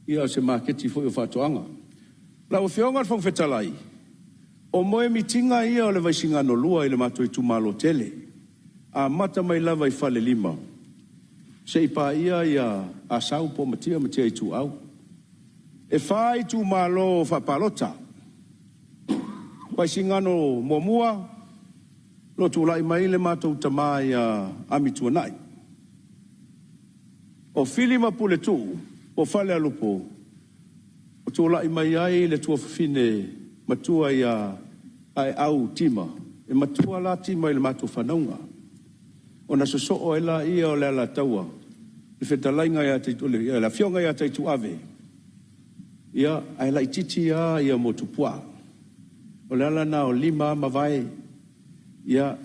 ia se maketi fo o fatoanga. La o fionga fong fetalai. O moe mitinga ia o le vaisinga no lua i le mato i tumalo tele. A mata mai lava i fale lima. Se ipa ia a sau po matia i tu au. E fai tumalo fa palota. Vaisinga no momua. Lo tu lai mai le mato tamai a amituanai. O filima pule tu, o fale alupo. O tu lai mai ai le tua fine matua ia ai au tima. E matua la tima i le mato whanaunga. O na so o ela ia o le ala taua. Le whetalainga ia teitu, ia la fionga ia teitu ave. Ia ai la ititi ia mo tupua. O le ala na o lima mawai. Ia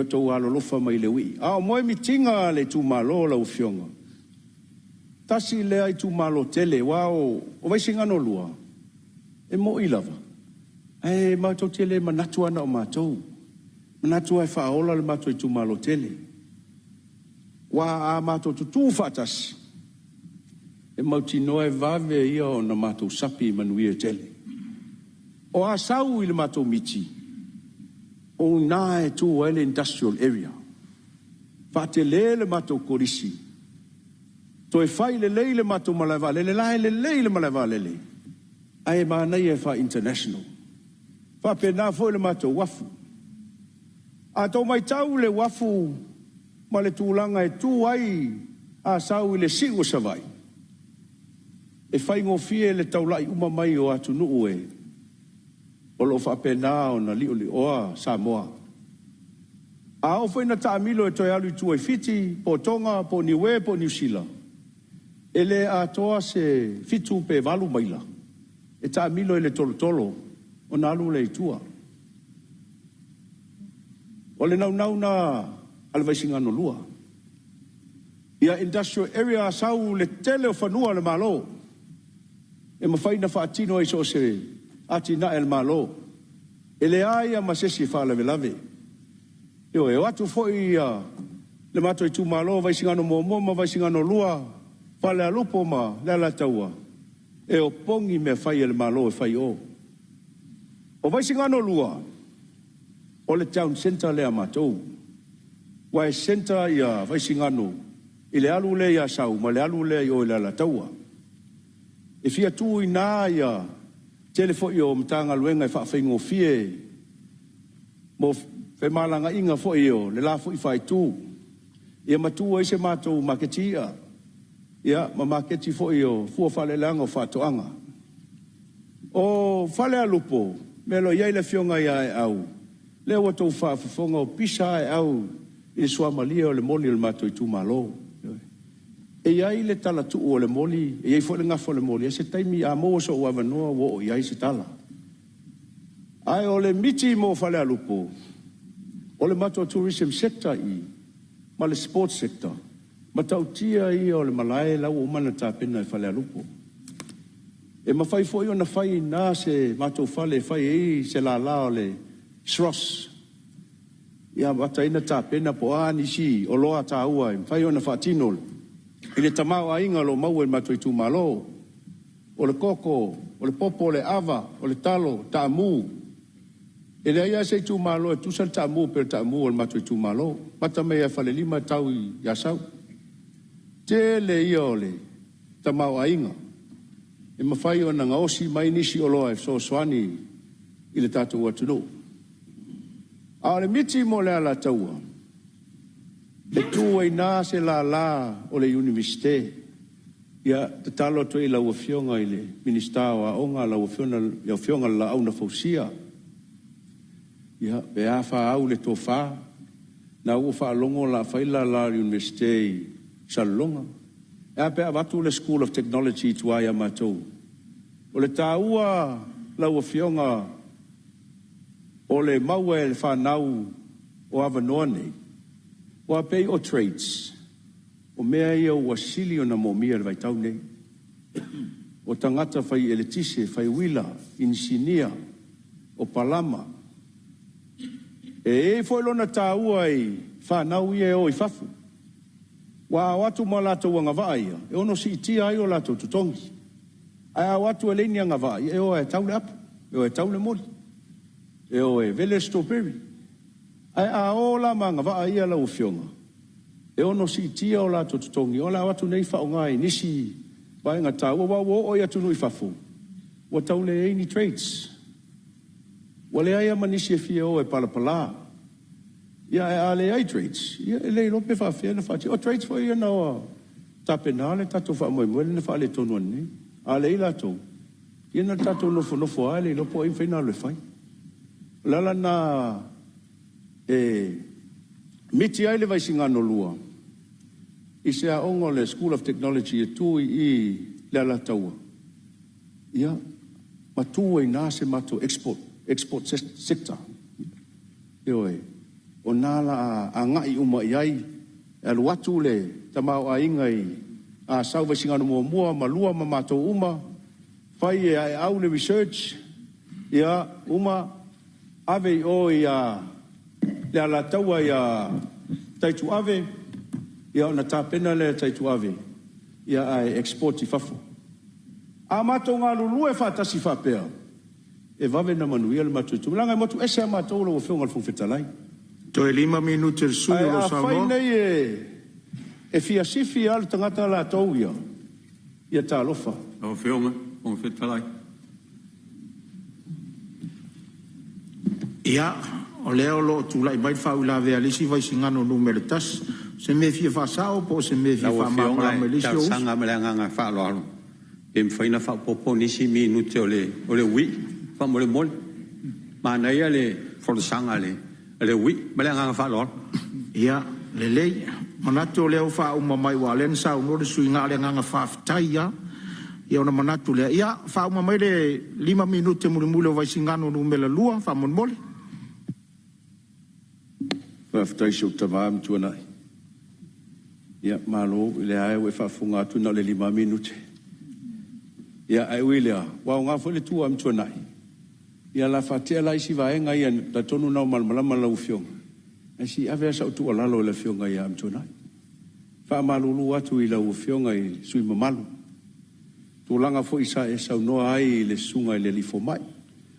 tau alolofa mai le ui. O moe mitinga le tu malo la ufionga. Tasi le ai tu malo tele, wao, o vaisinga no lua. E mo ilava. E mātou tele manatua na o mātou. Manatua e whaola le mātou i tu malo tele. Wa a mātou tutu whatas. E mauti noe vave ia o na mātou sapi manuia tele. O a sau i le mātou miti. O nā e tū ele industrial area. Whate le mātou korisi. To e whai le leile mātou malaiwa lele, lae le leile malaiwa lele. Ai mānei e wha international. Wha pe nā fo le mātou wafu. A tau mai tau le wafu, ma le tūlanga e tū ai, a sau i le sigo savai. E whai ngofie le taulai uma mai o atu nuu e. O lo whapena o na li oa Samoa. A o whaina ta amilo e toi alu i tu e fiti, po Tonga, po Niue, po New Zealand. E le a toa se fitu pe valu maila. E ta amilo e le tolo, o na alu le i tua. O le nau na alvaisinga no lua. Ia industrial area sau le tele o whanua le malo. E mawhaina whaatino e so se ati na el malo. E le aia masesi wha lave. E o atu foi le mato i tu malo, vaisinga no momo, vaisinga no lua, whale alupo ma, le ala taua. E o pongi me whai el malo e whai o. O vaisinga no lua, o le town center le amatou. Wai center ia vaisinga no, i le alu le ia sau, ma le alu le i o le ala taua. E fia tu i nā ia, telefo i o mtanga luenga i whaafengo fie, mo fe malanga inga fo i o, le la fo i whai tu. Ia matua i se mātou maketia. Ia, ma maketi fo i o, fua whale langa o whatoanga. O whale alupo, me lo iai le fionga ia e au. Le watou whaafafonga o pisa e au, i sua malia o le moli le mātou i tu malo. E iai le tala tu o le moli, e iai fo le ngafo le moli, e se taimi a mo so o avanoa wo o iai se tala. Ai o le miti mo whale alupo, o le mātou tourism sector i, ma le sports sector, ma tautia i o le malae lau o mana tāpena e whale alupo. E mawhai fo i o na whai nā se mātou whale whai e se la o le sros. Ia wataina tāpena po ānisi o loa tā ua, e whai o na whātinol. I le tamau a inga lo mau e matoi tu malo. O le koko, o le popo, o le ava, o le talo, tamu. E le aia se tu malo e tusan tamu per tamu o le matoi tu malo. Mata mea fale lima tau i yasau. Te le ia o le tamau a inga. E mawhai o na ngaosi mai nisi o loa e so soani i le tātou atuno. A le miti mo le ala taua. Le tu ai nā se la o le universite. Ia te talo to i lau fionga i le minista o a onga lau fionga la au na fausia. Ia be a wha au le tō wha. Na ua wha longo la whaila la universite i Salonga. Ia be a watu le School of Technology tuai a matou. O le tā ua lau fionga o le maua e le whanau o avanoa nei. Wa pei o trades. O mea ia o wasili o na momia le vaitau nei. O tangata fai eletise, fai wila, insinia, o palama. E foi lona tāua i whanau ia o i fafu. Wa watu ma lato wanga vaia. E ono si itia ai o lato tutongi. Ai a watu e leini anga vai, e o e tau le apu, e o e tau le moli, e o e vele strawberry. Ai a o la manga vai ia la ufionga. E ono si tia o la tototongi, o la watu nei whao ngai, nisi vai ngata, wa o ia tunu I fafu. Wa tau le eini trades. Wa le aia manisi e fia o e palapala. Ia e a le ai trades. Ia e le lope wha fia na whati. O trades fo ia na o tapenale, tato wha moe moe, na wha le tonu ane. A le ila tau. Ia na tato nofo a le lopo e mwhina le whai. Lala na miti ai le vai singano lua. I se a ongo le School of Technology e tui I le ala taua. Ia, matua I nase mato export sector. Io e, o nala a ngai uma iai, e alu atu le tamau a ingai, a sau vai singano mua ma lua ma mato uma, fai e au le research, ia, uma, ave o ia, le ala taua ia, taitu ave, ia ona tāpena le taitu ave, ia ai export I fafu. A mato ngā lulu e whātasi whapea. E vave na manuia le matu tu. Langa motu ese a mato lo whionga le whungwhetalai. To e 5 minute sui o Samoa. A whai nei e fia sifi al tangata la tau ia. Ia tā lofa. O whionga, whungwhetalai. Ia, o leo lo tu lai mai whau la vea lisi vai singano numere tas. Se me fia whasao po se me fia whamama me lisi o usu. Tau sanga me le nganga whaaloalo. E mwhaina whapopo nisi minute o le wi. Wha le mole. Mana ia le wholesanga le wi. Me le nganga whaaloalo. Ia, le lei. Manatu o leo wha uma mai wa len sa unore sui ngā le nganga whaafitai ia. Ia ona manatu lea. Ia, wha uma mai le 5 minute mule vai singano numele lua. Wha mon mole. Whaafitai so tawam tuanai. Ia, malo, le ae we whaafunga atu na le 5 minute. Ia, ai uilea, wao ngā whole tua am tuanai. Ia la whatea lai si vaenga ia, ta tonu nao malmalama lau fionga. Ai si awea sa utua lalo la fionga ia am tuanai. Wha malulu atu I lau fionga I sui mamalu. Tūlanga fo isa e sau noa ai le sunga I le lifo mai.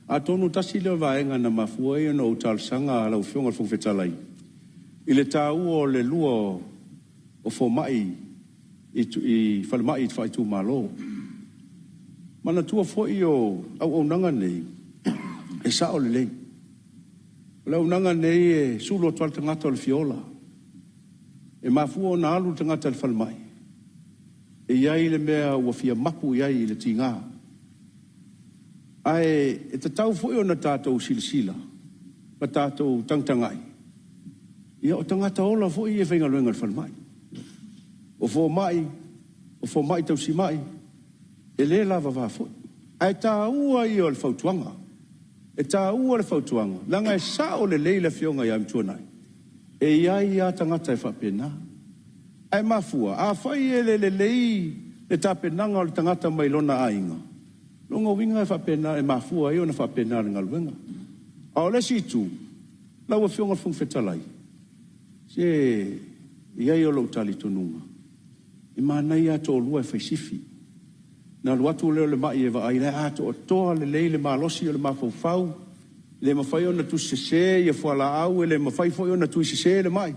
A tonu tasi le vaenga na mafua ia no utal sanga lau fionga whungwhetalai. I le tāu o le lua o fo mai I whale mai I whai tū malo. Mana tua fo I o au nanga nei e sa o le lei. O le au nanga nei e sulo tual tangata o le fiola. E mafua o na alu tangata le whale mai. E iai le mea ua fia mapu iai le tinga. Ai e te tau fo I o na tātou silasila. Ma tātou tangtangai. Ia o tangata ola fo I e whainga luenga le whale mai. O fo mai tau si mai, e le lava wafo. Ai tā ua I o le whautuanga. E tā ua le whautuanga. Langa e sa o le leila fionga I am tuanai. E iai a tangata e whapena. Ai mafua, a whai e le lei, le tāpenanga o le tangata mai lona ainga. Longa winga e whapena, e mafua I o na whapena le ngaluenga. A o le situ, lau a fionga whungwhetalai. Se, iai o lau tali tonunga. I mānai ato o lua e whaisifi. Nā luatu leo le mai e wa ai le ato o toa le lei le malosi o le mawhau. Le mawhai o na tu sese, ia whala au, le mawhai fo o na tu sese le mai.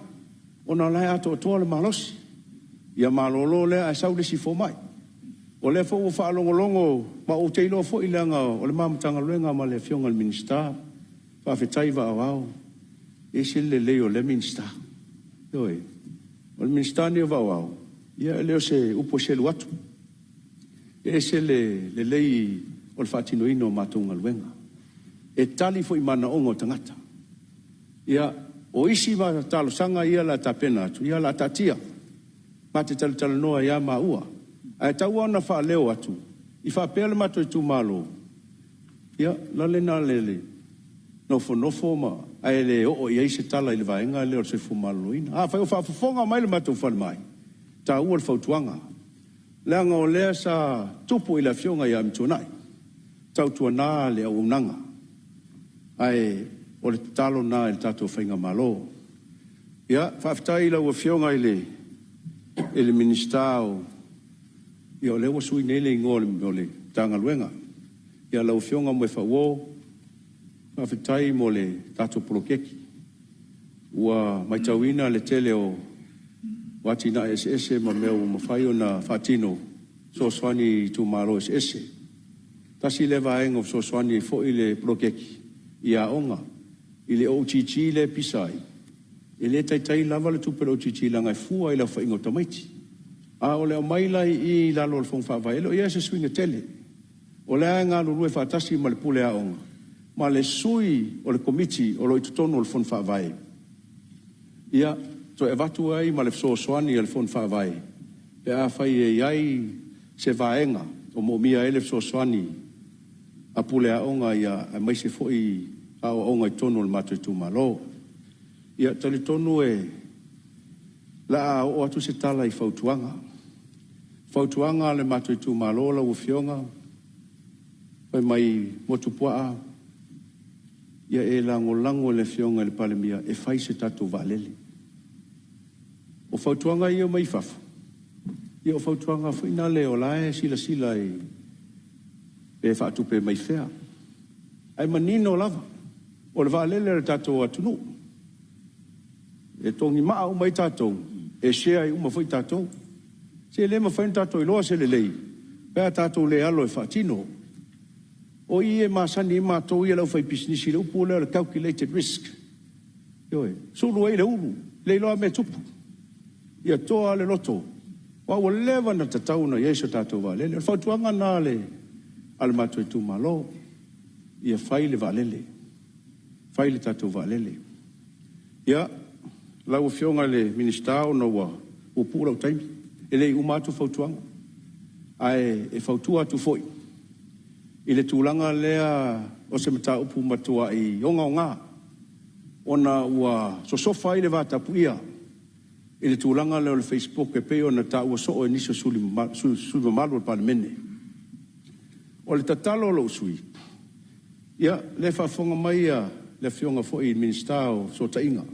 O nā lai ato o toa le malosi. Ia malolo le a sau le si fo mai. O le fo o whaalongolongo, ma o teilo fo I leanga o le mamatanga luenga ma le fionga le minista. Whawhetai wa au au. E se le lei o le minista. Oi. O le minista ni o wa au. Ia leo se upo se luatu. E se le lei o le whaatinoina o mātou ngaluenga. E tali fo I mana ongo tangata. Ia o isi ma talo sanga ia la tapena atu. Ia la tatia. Ma te tala noa ia ma ua. Ai tau ana wha leo atu. I wha pēle mato I tu malo. Ia lale na lele. Nofo ma. Ai le o ia I se tala I le vaenga leo se fu malo ina. A whai o whaafonga mai le mato whale mai. Ta ua le whautuanga. Leanga o lea sa tupu I la fionga I am tuanai. Tau tuana le au unanga. Ai, o le talo na il tato whainga malo. Ia, whaftai la ua fionga I le minista o ia o le ua sui nei le ingoa o le tagaluega ia lau fionga mo e whauo whawhitai mo le tato polokeki ua mai tauina le tele o wati na ese ma mea o mawhai o na whatino so swani tu maro ese tasi le vaenga so swani fo i le polokeki ia onga i le o chichi le pisai i le taitai lava le tupere o chichi langa fua i la whaingo tamaiti a o le o mailai i lalo le fong whawhaelo ia se swinga tele o le ngā lurue whātasi ma le pule a onga ma le sui o le komiti o lo i tutono o le fong whawhae ia to e watu ai ma le so swani o le fong whawhae pe a whai e iai se vaenga o mo mia ele so swani a pule a onga ia a mai se foi a o onga i tono le mato i tu malo ia tali tonu e la o atu se tala i fautuanga le mato i tu malo la ufionga pai mai motu pua ia e lango le fionga le palemia e fai se tatu valele o fautuanga ia mai fafu ia o fautuanga fuina le o lae sila e fatu pe mai fea ai manino lava o le valele le tatu atunu e tongi maa o mai tatu e shea i uma foi tatu se le ma foi tatu i loa se le lei pe tatu le alo e fatino o ie masani ma to ia lau fai business le upu le calculated risk yoe sulu ai le ulu le loa me tupu ia toa le loto wa o leva na tatau na yeso tatu va le fautuanga na le al mato tu malo ia fai le valele fai le tatu valele ia lau fionga le ministao no wa upu lau taimi ele umatu fautuanga ai e fautua tu foi i le tūlanga lea o se mata upu matua i onga o ngā. Ona ua sosofa i le vātapu ia. I le tūlanga leo le Facebook e peo na ta ua soo e niso suli malu o Palemene. O le tatalo lo usui. Ia, le whafonga mai a le fionga fo i ministao so ta inga.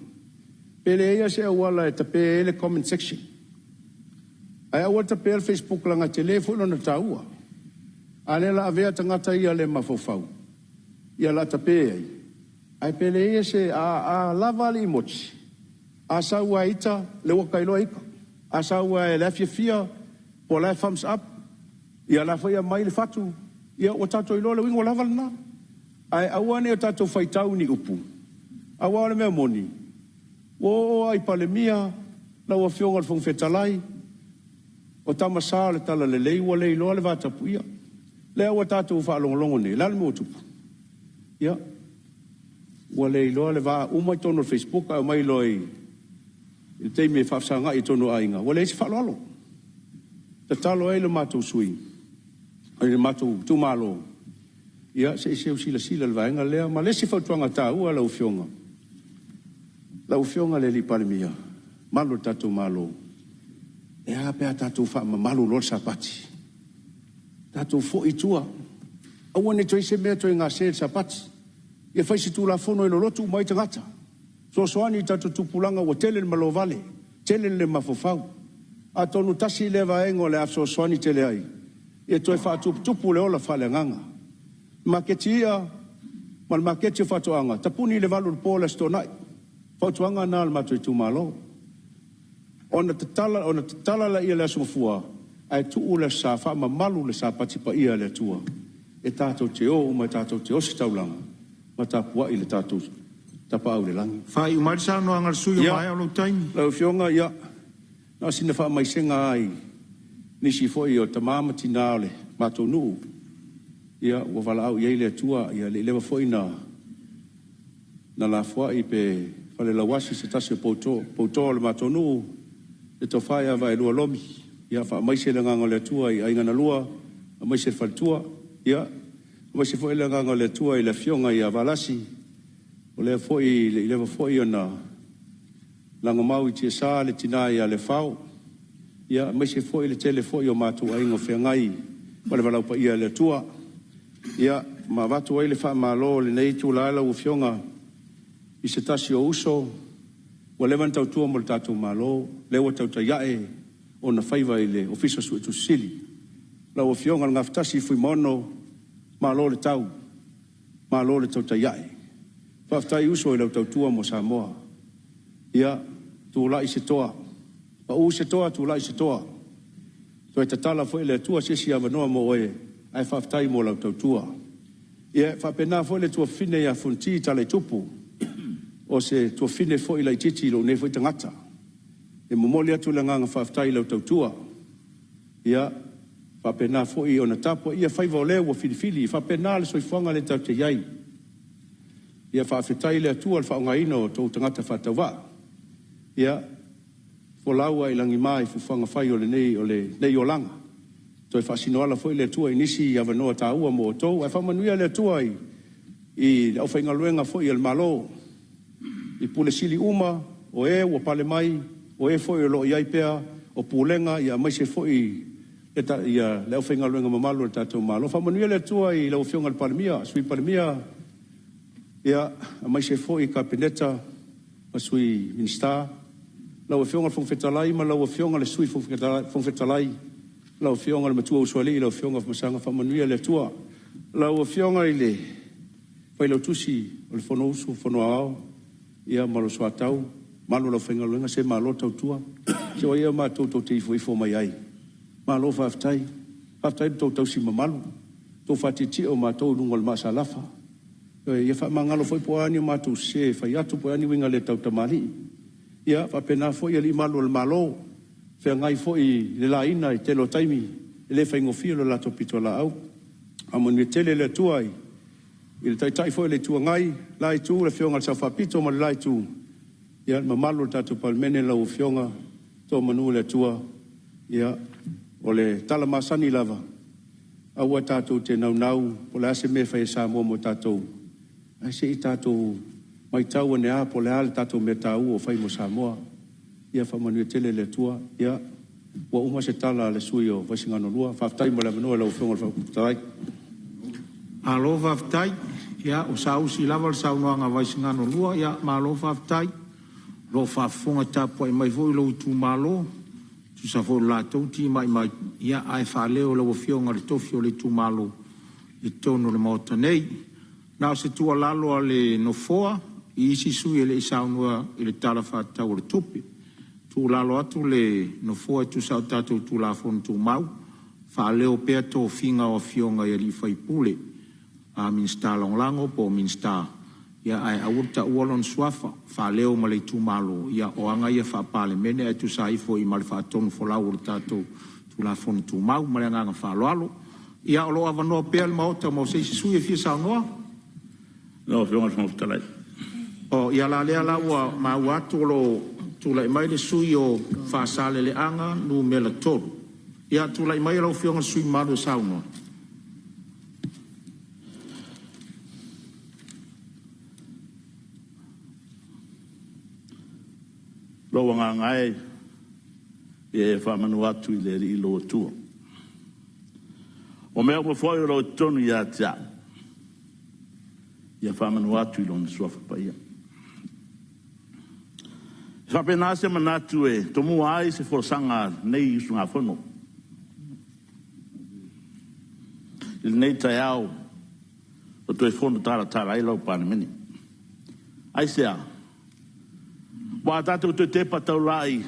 Pele ia se awala e tape le comment section. Ai awa tape le Facebook langa telefono na ta ua. Ale la avea tangata ia le mafofau. Ia la tape ai. Ai pele ia se a lava li mochi. A saua ita le wakailo ika. A saua e lafia fia po la thumbs up. Ia la faya mai le fatu. Ia o tato ilo le wingo lava na. Ai awane o tato faitau ni upu. Awane mea moni. O ai palemia la wa fionga le fongfetalai. O tamasa le tala le leiwa le ilo le vatapu ia. Le awa tātou whaalongolongo ne, lal mo tupu. Ia. Ua le iloa le waa umai tono Facebook, au mai loi il teime whafsanga i tono ainga. Ua le isi whaaloalo. Ta talo e le mātou sui. Ai le mātou tumalo. Ia, se isi au sila le vaenga lea, ma lesi whautuanga tā ua lau fionga. Lau fionga le li palemia. Malo tātou malo. E apea tātou whaama malo lor sapati. Tātou fo i tua. Aua ne toi se mea toi ngā se sapati. Ia whai se tū la fono e lo lotu mai tangata. So soani tātou tupulanga wa tele le malo vale. Tele le mafofau. A tonu tasi le vaengo le afso soani tele ai. Ia toi wha tupu le ola whale nganga. Maketi ia, mal maketi o whatoanga. Tapuni le valu le pōla stonai. Whatoanga nā le matoi tu malo. Ona te tala la ia le asumafua. Ai tuu le sa wha ma malu le sa pati pa ia le tua. E tātou te o, ma tātou te o si taulanga. Ma tāpua i le tātou tapa au le langi. Whai umarisa no angar sui o mai alo taimi. Lau fionga, ia. Nā sina wha mai senga ai. Nisi foi o tamamati nā le mātou nuu. Ia, ua wala au iei le tua. Ia, le lewa foi na la fua i pe whale lawasi se tasi o poutoa le mātou nuu. E to whai awa e lua lomi. Ia fa mai se nganga le tua i ngana lua mai se faltua ia mai se foi le nganga le tua i le fionga i avalasi o le foi le foi ona langa mau i te sa le tina i le fau ia mai se foi le tele foi o matu ai ngo fengai pa le valau pa ia le tua ia ma vatu ai le fa malo le nei tu la o fionga i se tasi o uso o le vantau tua mo le tatu malo le o tau ta iae o na faiva i le ofisa su tu sili. lau fionga ngaftasi fui mono malo le tau malo le tau taiai whaftai uso i lau tau tua mo Samoa ia tu lai se toa pa u se toa tu lai se toa tu e tatala foi le tua sisi avanoa mo e ai whaftai mo lau tau tua ia whapena foi le tua fine ia funti tale tupu o se tua fine foi lai titi lo ne foi tangata e momoli atu le nganga whaftai lau tau tua ia whapena foi o na tapo ia whaiva o leo o filifili whapena le soifonga le tau te iai ia whawhetai le atua le whaongaino o tau tangata whatawa ia wholaua i langi mai fuwhanga whai o le nei o langa toi whasinoala foi le atua inisi i avanoa ta ua mo o tau ai whamanuia le atua i au whaingaluenga foi el malo i pule sili uma o e o pale mai o e foi o lo iai pea o pulenga ia mai se foi ia le au whaingaluenga mamalo le tatou malo whamanuia le atua i lau whionga le palemia sui palemia ia mai se foi kabineta ma sui minista lau whionga fongfetalai ma lau whionga le sui fongfetalai lau whionga le matua uswali lau whionga masanga whamanuia le atua lau whionga i le whai lau tusi o le whono usu whono ao ia malo swatau malo lau whaingaluenga se malo tautua se wa ia ma tau te ifo mai ai malo whaftai tau tau si mamalu tau whatiti o ma tau nungol masalafa ia whamangalo foi poani o ma tau se whai atu poani winga le tau tamari ia whapena foi ali malo le malo whea ngai foi le laina i telo taimi le whaingofio le lato pito la au amoni tele le tuai i le taitai foi le tua ngai lai tu le whionga sa whapito ma le lai tu ia mamalo tatu Palemene lau whionga tō manu le tua ia o le tala masani lava aua tātou te nau o le ase me whai Samoa mo tātou ai se i tātou mai tau ane a po le ale tātou me tāu o whai mo Samoa ia whamanu tele le tua ia ua uma se tala le sui o Vaisingano lua whaftai mo le manoa lau whionga le whakutarai alo whaftai ia o sa usi lava le saunoanga Vaisingano lua ia ma alo whaftai lo whafonga tapo e mai voi lo tu malo tu sa fo la tauti mai ia ai fa leo lo fionga le tofio le tu malo e tono le mota nei na se tu lalo le no foa i si su ele saunua ile tala fa tau le tupi tu lalo atu le no foa tu sa tatu tu la fon tu mau fa leo pe to finga o fionga e li fai pule a minsta long lango po minsta ia ai auta uolon swafa fa leo ma le tu malo ia o anga ia fa Palemene e tu sai fo i mal fa ton fo la urta tu la fon tu mau ma le nga fa lo ia o lo ava no pe al mauta mo se su e fi sa no no fiona fo tala o ia la le ala wa ma wa tu la mai le su yo fa sale le anga nu me la tol ia tu la mai lo fiona su malo sa no lo nga ngai e fa manu atu i le i lo tu o me mo foi lo tonu ya tsa ia fa manu atu i lo so fa pa ia fa pena se manatu e to mu ai se for sanga nei su nga fono il nei taiao o to e fono tara ai lo Palemene ai se a wa tatu te patau lai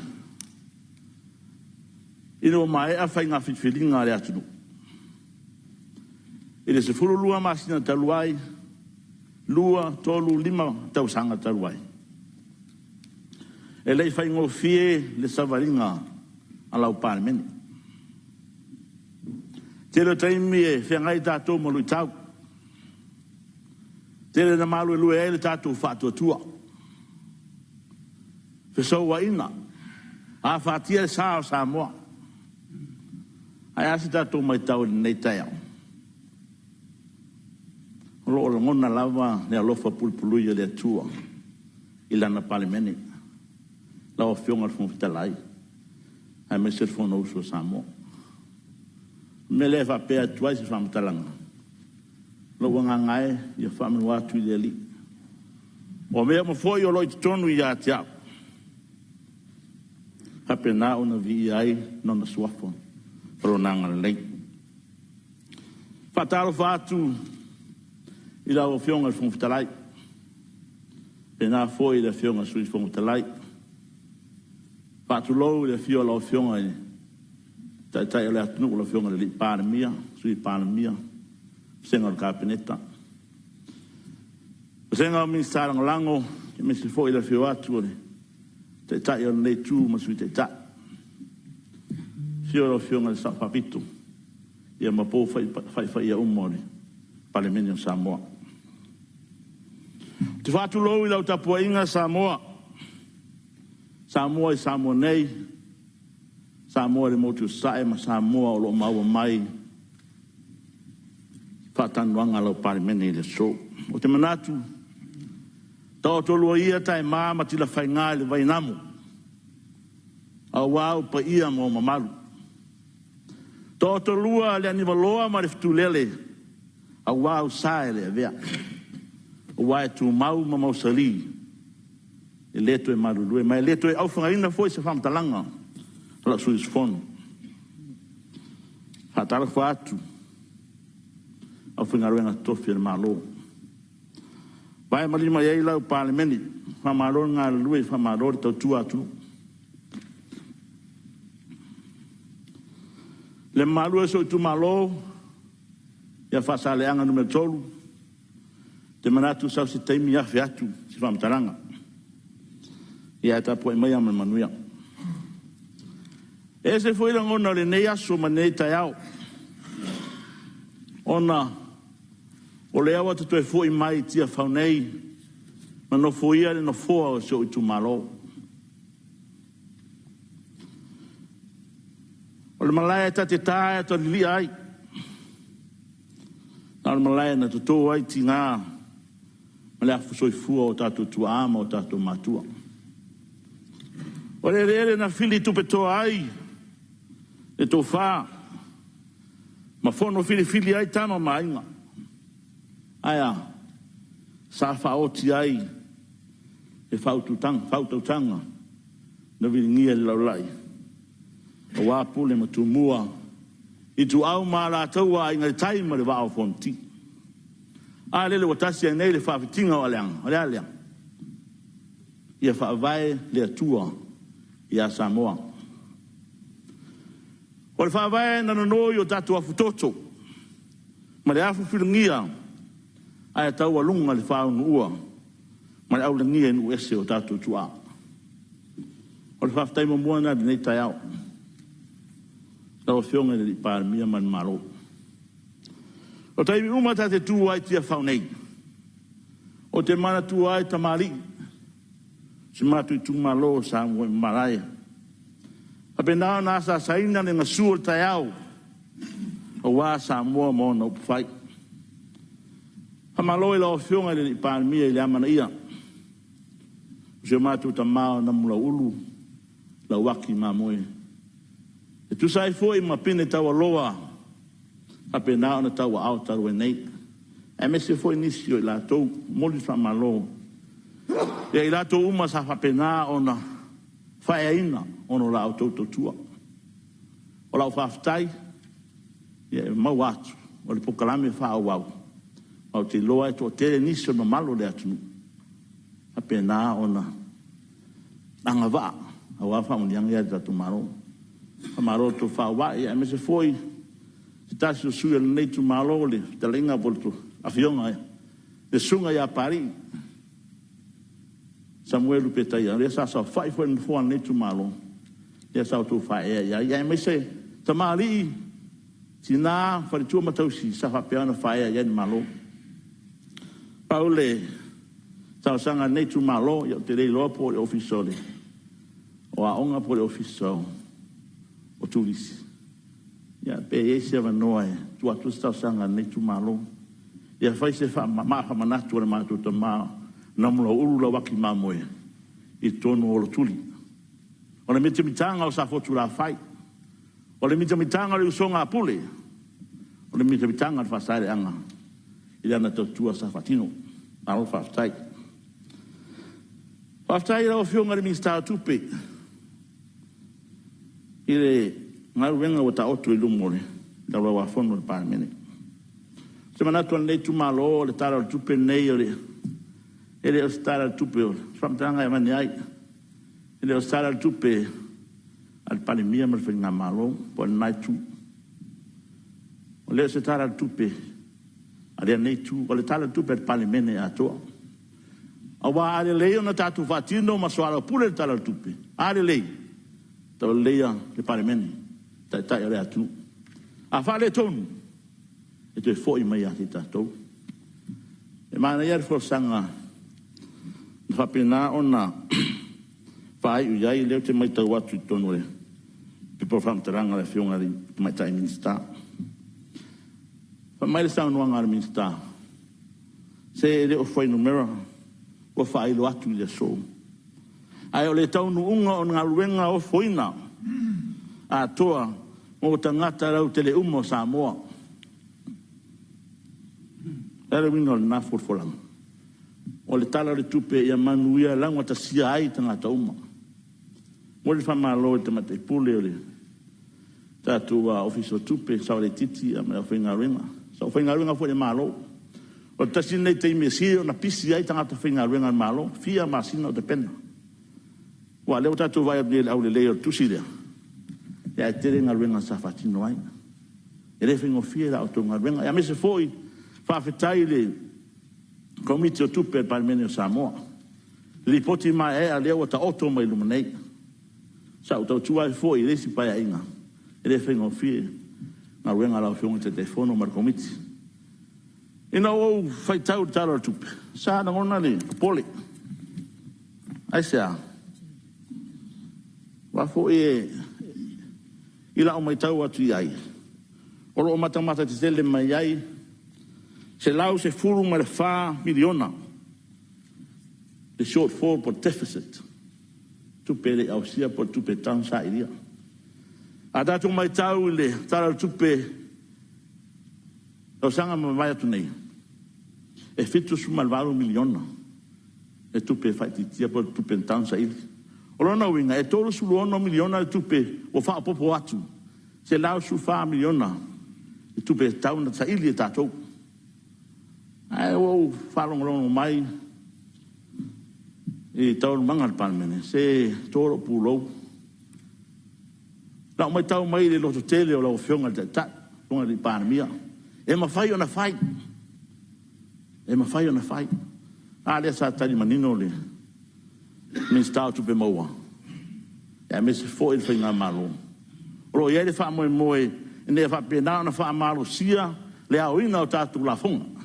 ino mai a whainga whiwhiringa le atunu ele se furu lua masina taluai lua tolu lima tau sanga taluai e lei whaingo fie le savaringa a lau Palemene te lo taimi e whengai tātou mo lui tau te le na malu e lue e le tātou whātua tua so wa ina a fatia sa Samoa ai asita to mai tau nei tau lo ngona lava le alofa pulpulu ia le tua ilana Palemene la ofionga fon fitalai ai me ser fono so Samoa me leva pe atua se fam talanga lo wanga ngai ia fam wa tu le o me mo foi o lo tonu ia tia hapena ona vi ai nona suafo pro nanga lei Whatalo whātu I la o whionga whongwhitalai. Pena foi le whionga sui whongwhitalai. Whātu lou le whio la o whionga I tai o le atunu la whionga le li Palemene, sui Palemene. Senga o kāpeneta. Senga o ministarang lango, ke mesi foi le whio atu le tai o le tū ma sui tai. Whio la whionga le sa whapito. Ia mapo fai ia umore. Palemene o Samoa. Te whātu lou I lau tapua inga Samoa. Samoa I Samoa nei. Samoa le motu sae ma Samoa o lo maua mai. Whātanuanga lau Palemene le so. O te manatu. Tau tolua ia tai māma tila whainga le vainamu. A wau pa ia mo mamalu. Tau tolua le anivaloa ma le fitulele. A wau sae le avea. O wai tu mau ma mausali. E leto e marulue. Ma e leto e au whangaina foi se whamtalanga. Hala sui sfono. Hatara whaatu. Au whangaruenga tofi le malo. Vai malima iei lau Palemene. Whamaror ngā lue whamaror tau tu atu. Le malua so tu malo. Ia whasaleanga numero tolu. Te manatu sau si teimi afe atu, si whamtaranga. Ia ta poe mai ama manuia. E se foi ngona le nei aso ma nei tai au. Ona, o le awa te foi mai tia whaunei, ma no foi ale no foa o se o tu malo. O le malaya ta te tae to li ai. Na le malaya na tuto ai ti ngā. Ma le afu soi fua o tātou tua ama o tātou matua. O le rere na fili tupe toa ai. Le tō whā. Ma whono fili ai tama mainga. Aia. Sa whaoti ai. E whautautanga. Na vili ngia le laulai. O wāpu le matumua. I tu au mā la taua ai ngai taima le wā o fonti. A lele watasi nei le whawhitinga o leang. Ia whaawai le atua i a Samoa. O le whaawai nanonoi o tatu a futoto. Ma le afu whilungia ai tau alunga le whaunu ua. Ma le au langia nu ese o tatu tua. O le whawhitaima muana di nei tai au. Lau whionga le Palemene man maro. O taimi uma ta te tū ai tia whaunei. O te mana tū ai tamari. Si matu I tū malo sa mwe marae. A penao nasa saina ne ngasua tai au. O wā sa mua mo na upwhai. Ha malo I lau whionga le Palemene I le amana ia. Si matu ta mao na mula ulu. La waki ma moe. E tu sai foi ma pene tawa loa. A penao na tawa au taru e nei. E me se foi nisi o I lātou moli whamalo. E I lātou uma sa whapena o na whaeaina o no la autou tua. O lau whaftai. E mau atu. O le pokalame whaau au. Au te loa e to tere nisi o na malo le atunu. A pena o na anga waa. A wafa uniang ia tatu maro. A maro to whaua e me se foi. Te tasi o sui le nei tu malo le, te lenga volto, a fionga e. Le sunga ia pari. Samuelu petai, le sa sa fai foi ni fua nei tu malo. Le sa tu fai e, ia me se, ta mali, tina, fari tua matausi, sa fa peana fai e, ia ni malo. Paule, sa sanga nei tu malo, ia te rei loa po le ofisole. O a onga po le ofisole. O tulisi. Ia pe ese vanoa e tu atu sta sanga nei tu malo. Ia fai se fa maha manatu le matu ta ma na mula ulu la waki mamoe. I tonu o lo tuli. O le mitanga o sa fotu la fai. O le mitanga le usonga apule. O le mitanga le fasare anga. I ana tua sa fatino. Alo faftai. Faftai la o fionga le ministara tupe. I le ngā ruenga o ta otu I lumore, la wa fono le Palemene. Se manatu nei tu malo le tara tupe nei ole. Ele o tara tupe o. Famtanga e mani ai. Ele o tara tupe al Palemene mal fenga malo po nai tu. O le se tara tupe ale nei tu o le tara tupe al Palemene ato. Awa ale lei ona tatu fatino ma soala pule tara tupe. Ale lei. Tau leia le Palemene. Tai ole atu. A fale tonu. E te foi mai a te tatou. E mana iar fo sanga na whapena o na whai uiai leo te mai tau atu tonu le. Pipo whamtaranga le whiunga li mai tai minsta. Mai le sao nuanga le minsta. Se leo whai numera o whai lo atu le so. Ai o le tau nu unga o ngā ruenga o whoina. A toa o tangata rau tele umo Samoa. Era wino na forfolang. O le tala le tupe ia manuia langwa ta sia ai tangata uma. Mo le whamalo e te mate pule o le tatua ofiso tupe sa le titi a mea whainga ringa. Sa whainga ringa fo le malo. O tasi nei te imesi o na pisi ai tangata whainga ringa malo. Fia masina o te pena. Wa leo tatu vai abni au le leo tusi lea. Ia e tere ngā ringa sa whatino ai. E le whaingo fia la o tō ngā ringa. Ia me se foi whawhetai le komiti o tupe Palemene o Samoa. Li poti mai e a leo ta oto mai lumanei. Sa o tau tuai foi resi pai a inga. E le whaingo fie ngā ruenga lau whiunga te telefono mar komiti. Ina o whaitau taro tupe. Sa na ngona le pole. Ai sea. Wafo e ila o mai tau atu iai. Oro o matamata te tele mai iai. Se lau se furu ma le wha miliona. Le shortfall por deficit. Tupe le au sia por tupe tau sa iria. A datu mai tau le tara tupe o sanga ma mai atu nei. E fitu suma le varu miliona. E tupe whaititia por tupe tau sa iria. O lona winga e tolu sulu ono miliona le tupe o wha popo atu. Se lau su wha miliona. E tupe tau na sa iria tatou. Ai o whalongorongo mai e tau manga Palemene se toro pulou. Lau mai tau mai le loto tele o lau whiunga te tat whiunga li Palemene. E mawhai o na whai. E mawhai o na whai. A lea sa tari manino le minstau tupe maua. E me se fo il whainga malo. Oro iere wha moe moe e ne wha pena na wha malo sia le au ina o tātu la whunga.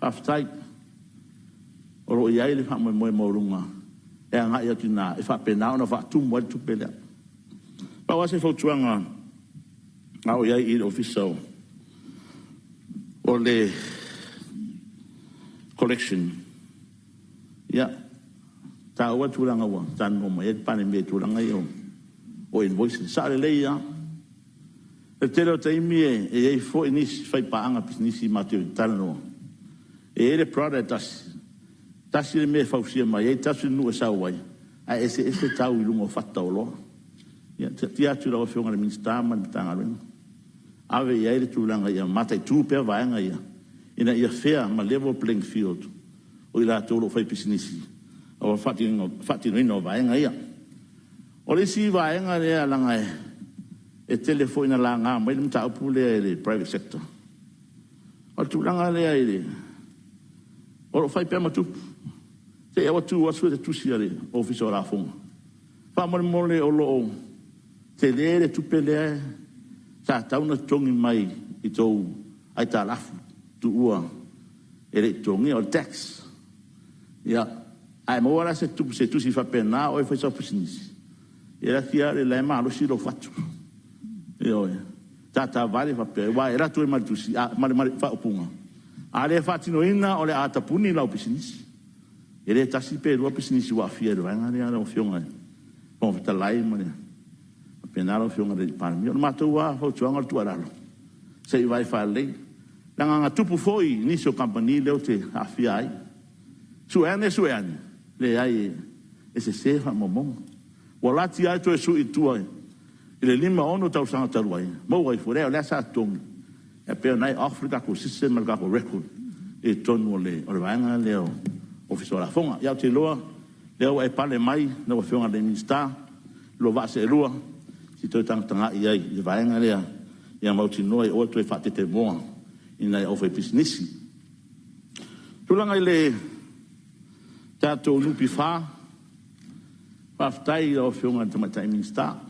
Aftai oro iai le fa mo morunga e nga ia tina e fa pena ona fa tu mo tu pele pa wase fo tuanga au iai il official o le collection ya ta wa tulanga wa tan mo e Palemene tulanga yo o invoice sa le ia e tero te mie e fo inis fai pa anga business ma te talano. E ele product tasi le me fausia mai e tasi nu e sauai a ese tau i lungo fatta o lo ia ti atu la whiunga le minsta ma tanga ringa ave ia ele tulanga ia mata tu pe vaenga ia ina ia fair ma level playing field o ila tolo fai pisinisi o fati no vaenga ia o le si vaenga le langa e telefone la nga mai mta pule le private sector o tulanga le ele o fai pe matu te e watu wasu te tusiare officer la fonga fa mole o lo te le tupele sa tauna tongi mai i tau ai ta lafu tu ua ele tongi o tax ya ai mo ora se tu si fa pena o fa so pusinis era kia le ma lo si lo fatu yo ta vale fa pe wa era tu ma tu si ma fa opunga ale fatino ina ole ata puni la business ele tasi pe lo business wa fiero nga le o fiona o ta lai mo ne pena lo fiona de Palemene ma tu wa ho tuanga tu ara se vai fa le nga tupu foi ni so company le te afiai suene le ai ese se fa momon wala ti ai tu su i tu ai ele lima ono tau sanga taruai mo wai fore ole sa tong e pe nai Africa ko system ka ko record e tonu le o vanga leo officer la fonga ya te loa leo e pale mai no fonga de minsta lo va se lua si to tanga ia i vanga lea ia mau ti noi o to e fate te mo ina o fe business tulanga ile tato lupi fa tai o fonga te mata minsta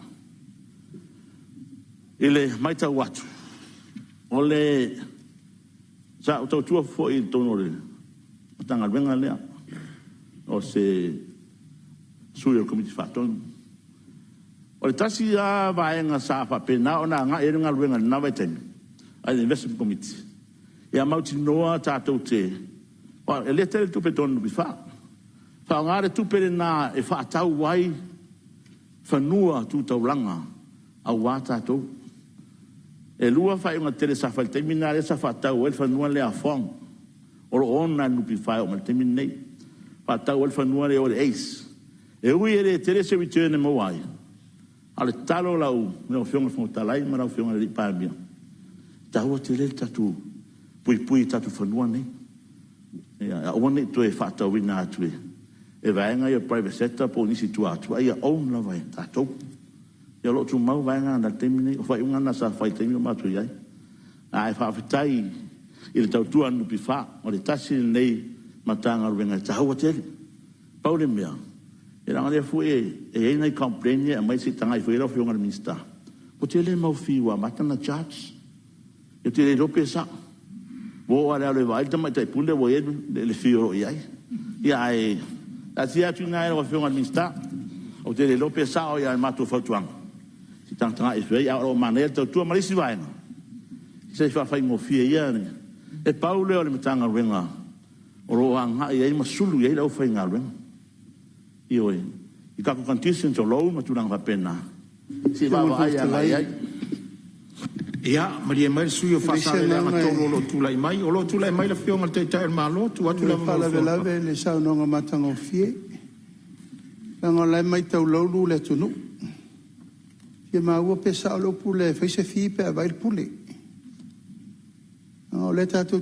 ile mai ta watu ole sa o tua fo i tono le tanga venga le o se suyo komiti faton o tasi a vaenga sa fa pena ona nga e nga venga na vai tem ai investment committee ya mauti noa tato te o ele te tu peton bi fa ngare tu pe na e fa tau wai fa nua tu taulanga a wata to e lua fai una tere sa fai terminare sa fatau el fanua le afong o ona no pi fai o terminei fatau el fanua le o eis e ui ere tere se return mo wai ale talo lau no fiong Fonotaga ma lau fiong le Palemene tau tere tatu pui tatu fanua nei ya o ne to e fatau ina tu e vaenga ia private sector po ni situ atu ia own la vai tatu ia lo tu mau vaenga na termine o fai unga na sa fai termine ma tu ia ai fa fitai il tau tu anu pi fa o le tasi nei matanga venga tau te paule mea era ngale fu e nei complain e mai si tanga i fu era fu unga minista o te le mau fi wa matana chats e te le rope sa wo ala le vai tama te pule wo e le fi o ia ai asia tu na era fu unga minista o te le rope sa o ia matu fa tuang si tanga e fei a o manel tu marisi vai no se fa fai mo fie ia ne e paule o le matanga wenga o ro anga ia ma sulu ia o fai ngal wenga oi i ka ko condition to low ma tu nang va pena si va ai ia maria mai suio fa sa le ma to lo tu lai mai o lo tu lai mai le fionga te tai malo tu atu le ma la le sa no nga matanga fie nga lai mai tau lo lu le tunu e ma ua pesa lo pule fai se fi pe vai il pule o le tato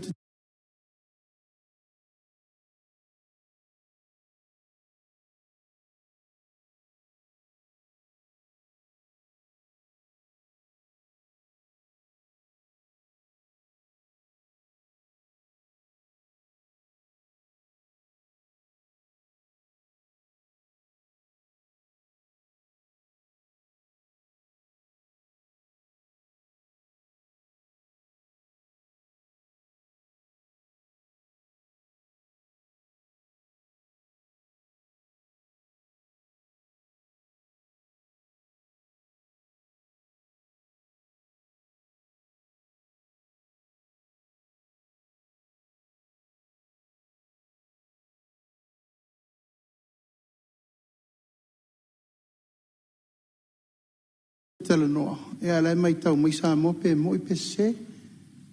tala noa e ala mai tau mai sa mo pe mo pe se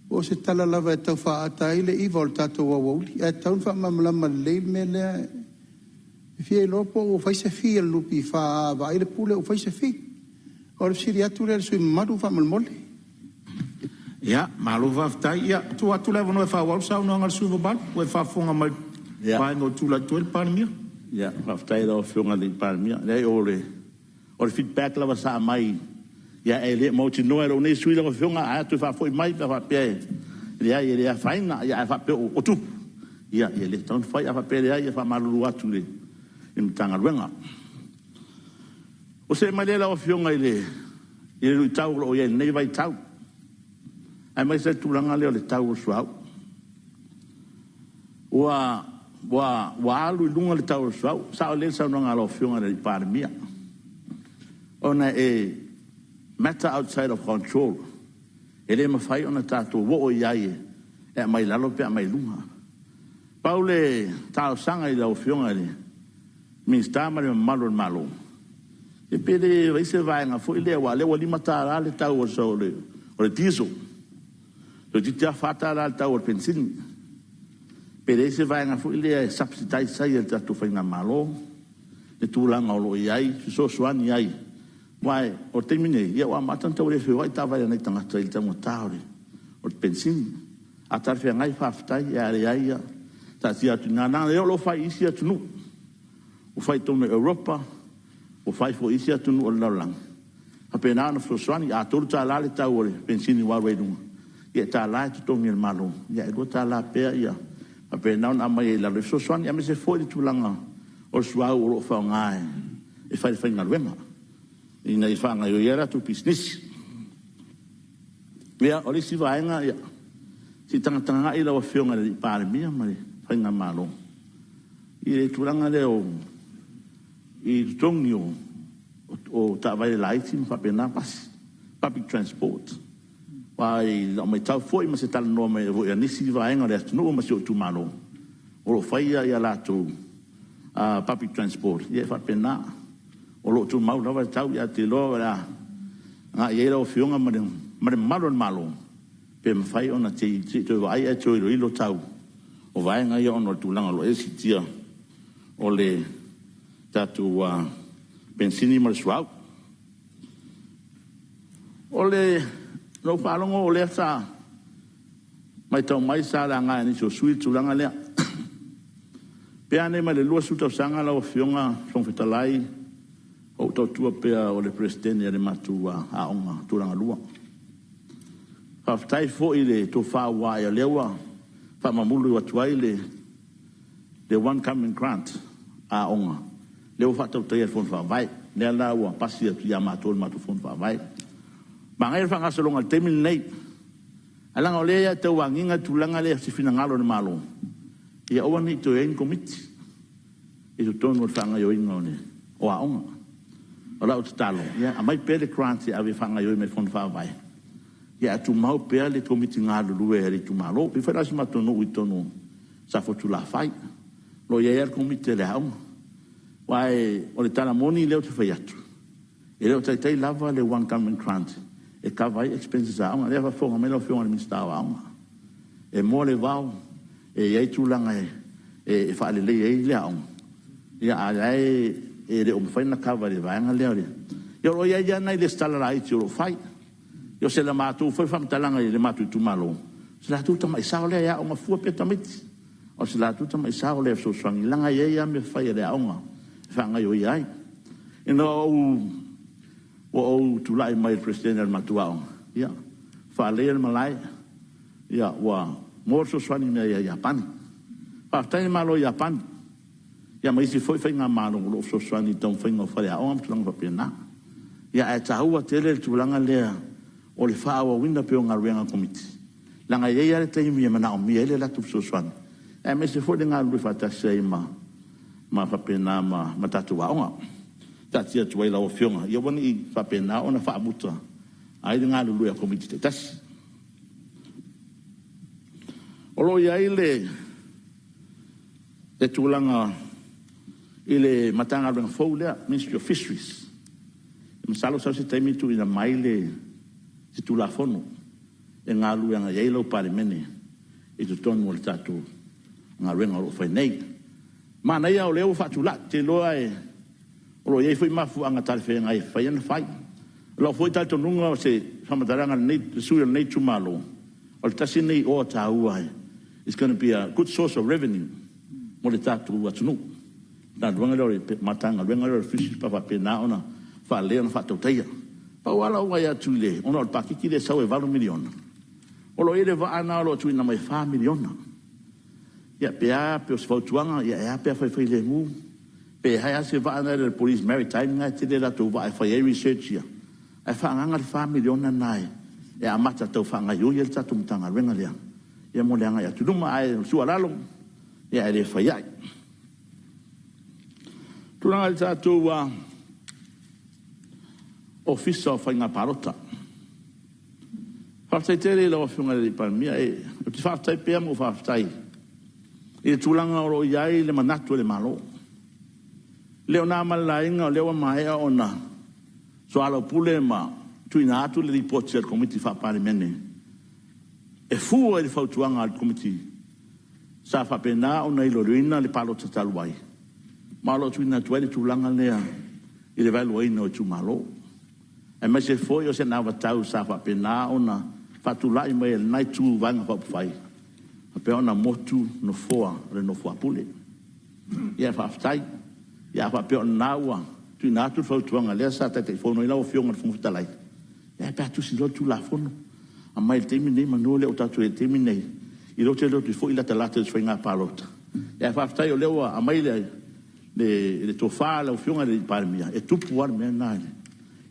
o se tala lava tau fa atai le i volta to wa e tau fa mamla le mele fi lo po o fa se fi lu pi fa va ile pule o fa se fi o si ria tu le su madu fa mal mole ya malu va tai ya tu atu le no fa wa sa no ngal su ba o fa fonga mai vai no tu la tu el Palemene ya va tai do fonga di Palemene le o le feedback lava sa mai ya ele mo ti no era nei sui la fonga a tu fa foi mai fa pe ia faina ia fa pe o tu ia ele ton fa ia fa pe ia fa malu atu le in tanga wenga o se mai la o fonga ile lu tau o ia nei vai tau ai mai se tu langa le tau suau wa lu lunga le tau suau sa le sa no ngalo fonga le Palemene ona matter outside of control ele ma fai ona tato wo o iai e mai lalo pe mai lunga paule tau sanga i la fionga le mi sta ma malo e pede vai se vai nga foi le wa li matara le tau so le o le tiso lo ti ta fata la tau o pensin pede se vai nga foi le subsidize sai el tato fai na malo e tu langa o lo iai so suani iai Wai, o terminei, ia o amatan tau refe, wai tawa nei tangata i tamo taore. o pensini a tar fe ngai fa ftai ya ya ta sia tu na na lo fai isia tu nu o fai tonu Europa o fai fo isia tu nu o lang a pena no frosani a tur ta la le ta o pensini wa we nu ye ta la tu tonu el malo ya go ta la pe ya a pena na mai la le frosani a me se foi tu langa o sua o fa ngai e fai na wema ina i fa ngai o era tu business mea o le si vaenga ia si tanga i lawa whionga le Palemene mai whainga malo i le turanga leo i tongi o ta vai laiti whapena pasi public transport wai o mai tau foi ma se tala noa mai o ia nisi vaenga le atunu ma se o tu malo o lo whaia ia lato public transport ia whapena o lo tu mau lawa tau ia te loa la nga ia lawa whionga ma le malo pe mfai ona te vai e toi ilo tau o vai nga ia ona tulanga lo esi tia o le tatu pensini mal swau o le no falongo o le sa mai tau mai sa la nga ni so sui tulanga le pe ane ma le lua suta sanga la o fionga son fitalai o tua pe o le presidente le matua a onga tulanga lua Faftai fo ile to fa wa ya lewa fa mamulu wa tuaile the one coming grant a onga lewa fa to telefon fa vai le la wa pasi tu ya matol matu fon fa vai bangai fa ngasolonga temil nei ala ngole ya to wanginga tulanga le si fina ngalo malo ya o ni to en commit e to tono fa ngayo ingone o a onga ola o talo ya amai pele grant ya ave fa ngayo me fon fa vai ya tu mau pe le komiti ngalo lue ri tu malo pe fa ma tono uitono sa fotu la fai lo ya er komiti le hau wai o le tala moni le te fai atu e le tai tai lava le one common grant e ka vai expenses a le va fo me lo fo ni sta wa e mo le vau e ya tu langa e fa le le au ya ai e le o fai na ka va le va nga le yo lo ya na le sta la ai tu lo fai yo se la matu foi fam talanga le matu tu malo se la tu mai sa le ya o fu pe tamit o se la tu mai sa le so swang langa ye ya me fa le aunga fa nga yo yai no o tu lai mai president al matu ya fa le malai ya wa mo so swang me ya pan pa tai malo ya pan ya mai si foi fa nga malo lo so swang ton fa nga fa le aunga tu langa pena ya e taua tele tu langa le o le faa wa winda pe o ngā ruenga komiti. Langa ye ya le te imi e mana o mi ele la tu so swan. E me se fode ngā rui fata sei ma whapena ma tatu wa onga. Tatia tuai la o fionga. Ia wani i whapena o na wha muta. Ai de ngā rui a komiti te tasi. O lo ia ile e tūlanga ile matanga ruenga fau lea Ministry of Fisheries. Masalo sa se taimi tu ina maile si tu la fono e ngā luenga yei lau Palemene e tu tonu o le tatu ngā luenga o fai nei ma nei au leo fatu la te loa e o lo yei fai mafu anga tale fai ngai fai ana fai lo foi tal tonunga o se whamataranga nei sui nei tumalo o le tasi nei o ta ua it's going to be a good source of revenue mo le tatu atunu na luenga leo matanga luenga leo fishi papa pena ona fa leo na fatu teia pa wala wa ya tule ona pa ki le sawe 20 miliona o lo ile va ana lo tu na mai 5 miliona ya pe os fautuanga ya pe fa le mu pe ha se va ana le police maritime nga te la tu va fa research ya ai fa nga 5 miliona nai e amata to fa nga yo ye tatu mtanga renga le ya mo le nga ya tu ma ai su ala lo ya le fa ya tu nga tatu wa officer fa nga parota. Faftai tere la ofiunga le Palemene e ti faftai pe mo faftai. E tulanga o iai le manatu le malo. Leo na malainga leo mai ona. So ala pule ma tu ina atu le report al committee fa Palemene. E fu e fautuanga al committee. Sa fa pena ona i loruina le palo tatalwai. Malo tu ina tu le tulanga lea. I le valuaina o tu malo. E me se foi o se nava tau sa fa pena ona fatulai mai nai tu vanga fa fai pe ona motu no foa le no foa pule ia fa ftai ia fa pe ona wa tu na tu fa tuanga le sa te fono ila o fionga fu talai ia pe tu si lo tu la fono a mai te mi nei manole o tatu te mi nei i lo te lo tu fo ila te late sfinga palota ia fa ftai o le a mai le to fa la o fionga le palmia e tu puar me na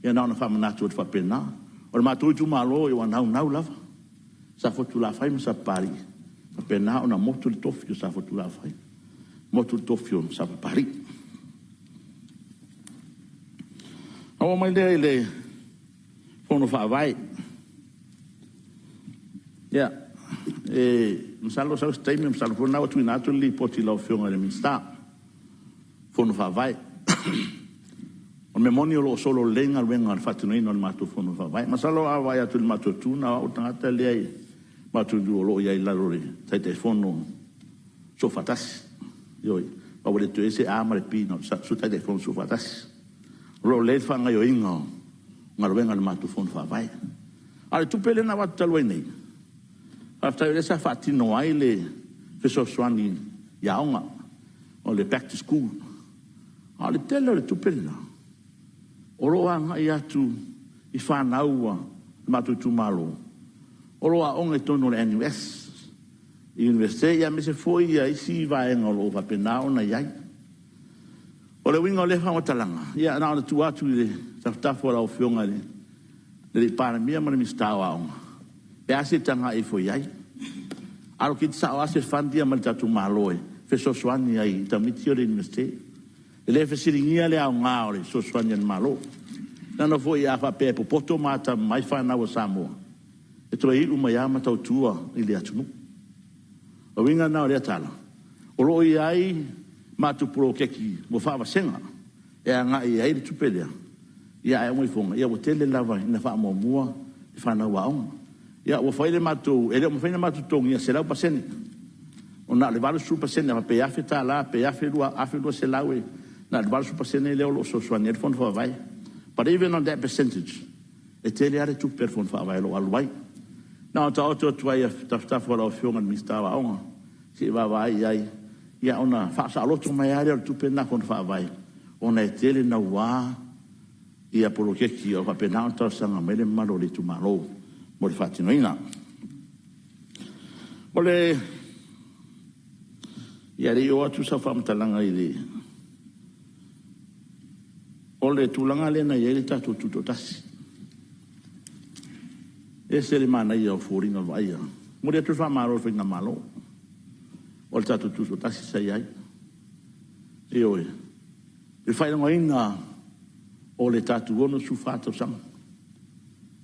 ia na fa mana tu fa pena o ma tu malo e na lava sa fo tu la fai ma sa pari pena ona motu le tofio sa fo tu la fai motu le tofio sa pari o mai le fono fa vai ia msalo sa statement msalo fo na tu na tu li poti la fionga le minsta fono fa vai o memonio lo solo lenga venga al fatto no mato fono fa vai masalo a vai atu mato tu na o tanga le mato du lo ia la lore sai te fono so fatas yo pa vole tu ese amare pino su tai te fono so fatas lo le fa nga yo ingo ngal venga al mato fono fa vai ale tu pele na wat talwe nei after esa fatino ai le feso swani yaonga o le back to school ale tele le tu pele na oroa ngai atu i whanaua matu tu malo. Oroa onge tono le NUS. I universite ia me se foi ia isi vaenga o va penao na iai. O le winga o le whango talanga. Ia na ona tu atu i le taftafu ala o fionga le Palemene ma le mistao aonga. Pe ase tanga e foi iai. Aro ki tsao ase fandia ma le tatu malo e. Feso swani ai tamiti o le universite. Le fesiringia le au ngaore so swanya malo nana foi a fa pe poto mata mai fa na o Samoa e troi uma ya mata tua ile atunu o winga na le tala o lo ai matu pro keki mo fa senga e nga e ai tu pelea ia e mo fonga ia o tele lava na fa mo mua e fa na wa ia o foi le matu ele mo foi le matu tongia será o pasene o na le vale su pasene pa pe afeta la pe afedua afedua se lawe na le balsu pasene le o so soane fon fa vai but even on that percentage e tele are tu per fon fa vai lo alwai na ta auto twa tafta for of young and mr wa on si va vai ai ia ona fa sa lo tu mai are tu per na fon fa vai ona e tele na wa ia polo ke ki o fa pena ta sanga mele malo le tu malo mo le fatino ina ole ia le o tu sa fam talanga ile ole tulanga le na yele tatu tuto tasi ese le mana ia fori no vai mo le tu fa maro fe na malo ole tatu tuto tasi sai ai e oi e fai no ina ole tatu ono su fato sam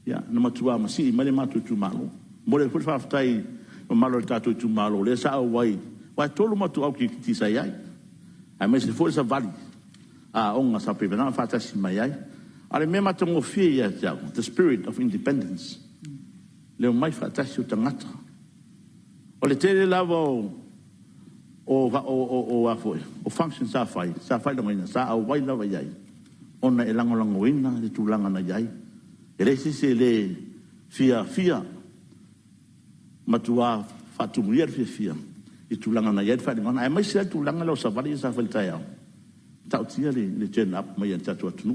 ya na matua ma si male matu tu malo mo le fa ftai o malo tatu tu malo le sa wai tolu matu au ki ti sai ai ai me se for sa vali onga sa pe na fata si mai ai ale me matongo fia ya the spirit of independence le mai fata si utangata ole tele lavo o afoi o function sa fai no ina sa wai lava yai ona elango ina le tulanga na yai ele se le fia matua fatu muir fia i tulanga na yai fa ngana ai mai se tulanga lo sa vali sa falta ya tau tia le turn up mai tatu atunu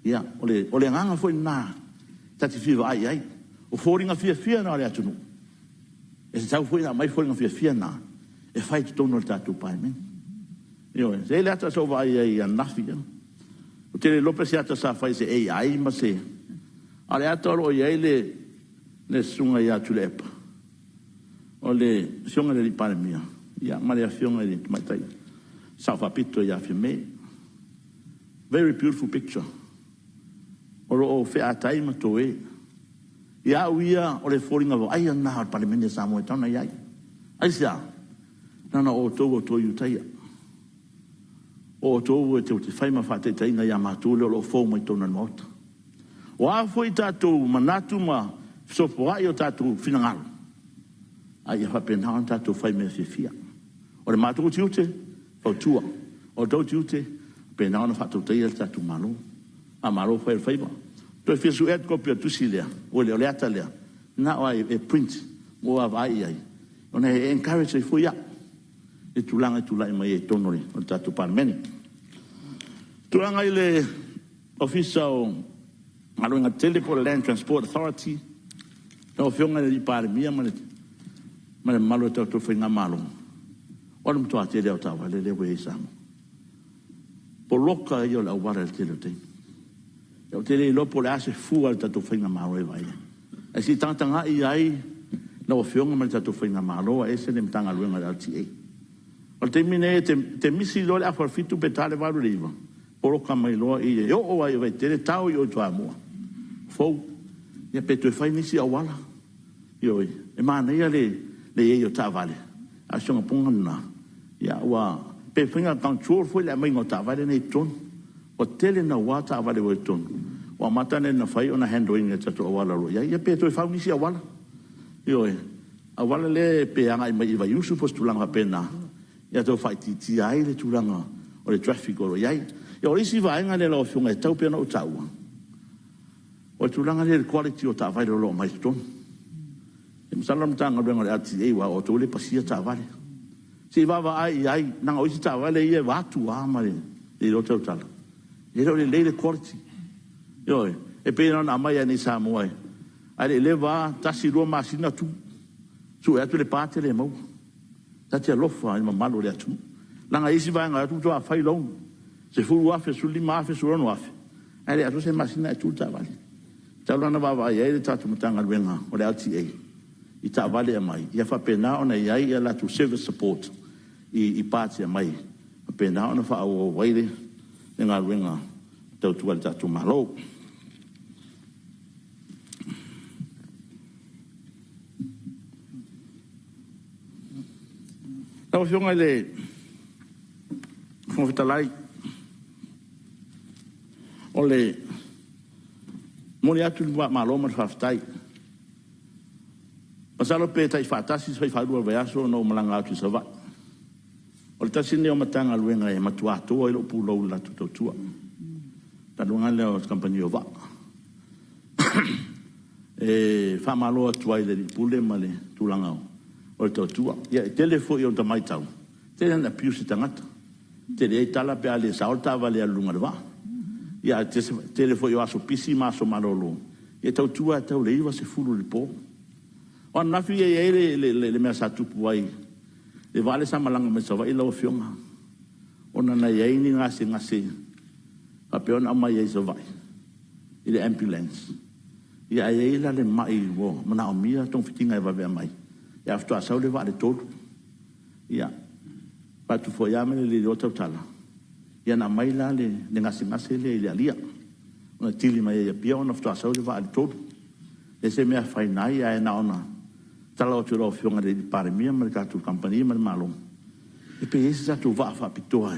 ia ole nganga foi na tati fiva ai o foringa fia na le atunu e tau foi na mai foringa fia na e fai tu no tatu Palemene io se le ata so vai ai anafia o tele Lopes ata sa fai se ai ma se ale ata ro ia le sunga ia tulepa ole sunga le Palemene ia ma le fiona le matai South Pito ya filme. Very beautiful picture. O fe atai matoe. Ya uia o le falling of ai na Palemene Samoa tana yai. Ai sia. Na o to yutai. O to te fai ma fate tai na ya matule o fo mai tona mota. O a foi tatu manatu ma so po ai o tatu finangalo. Ai fa pena tatu fai me fia. O le matu tiute o tua o do tute pe na ona fatu te el tatu malo a malo foi faiba to fisu et copia tu silia o le ata le na o e print mo avai ai ona e encourage i fuia e tulanga tulai mai e tonori o tatu Palemene tulanga ile official alunga Teleport Land Transport Authority no fionga di Palemene mane malo tatu finga malo o mto atele o tawa le we sam poloka yo la wara el tele te yo tele lo pola se fu al tatu finga malo e vai e si tanga i ai no fionga mane tatu finga malo e se nem tanga luenga al ti o te mine te misi lo a for fitu betale valu riva poloka mai lo i yo o ai vai tele tau yo to amo fo ya peto fai nisi awala yo e mana ia le yo tavale a songa ponga na ya wa pe finga control foi la mai ngota vale nei ton o tele na wata vale o ton wa matane na fai ona handling e tato wala ro ya pe to fa nisi awala yo awala le pe anga mai va yusu postulanga pena ya to fai ti ai le tulanga o le traffic o ya yo risi va nga le lo funga tau pe no tau o tulanga le quality o ta vale lo mai ton Salam tanga bengo ati e wa o tole pasia ta vale. Si va ai na o si ta vale e va tu amare e lo total. E lo le quality. Yo e pe na mai ni Samoa. Ai le va ta si ro masina tu. Su e tu le parte le mo. Ta ti lo fa ma malo le tu. Langa isi va nga tu to a fai long. Se fu wa fe su lima fe su no afe. Ai le se masina tu ta vale. Ta lo na va e ta tu mtanga benga o le ati I ta vale mai ia fa pena ona ia ia la tu service support I pati mai pena ona fa o waile nga ringa tau tu al tatu malo tau fionga le fonfitalai ole moni atu malo ma faftai Pasalo pe tai fatasi sai falu vai aso no malanga tu sava. O le tasi ne o matanga luenga e matua to o lo pulo la tu tua. Ta luenga le o company o va. E fa malo tu ai le pule male tu langa o le tua. Ya telefo o ta mai tau. Te na piu se tangata. Te le tala pe ale sa o ta vale lunga va. Ya telefo o aso pisi ma so malolo. E tau tua tau le iwa se fulu le po. O na fi e le me sa tu puai e vale sa malanga me sa vai lo fionga ona na ye ni ngase a pe ona mai e so vai ile ambulance ia e la le mai wo mana o mia ton fitinga e va ve mai ia afto a sa le vale todo ia pa tu fo ya me le otro tala ia na mai la le ngase le alia ona tili mai e pia ona afto a sa le vale todo e se me fai nai e na ona tala o tiro fionga de Palemene ma ka tu company ma malong e pe esa tu va fa pitoa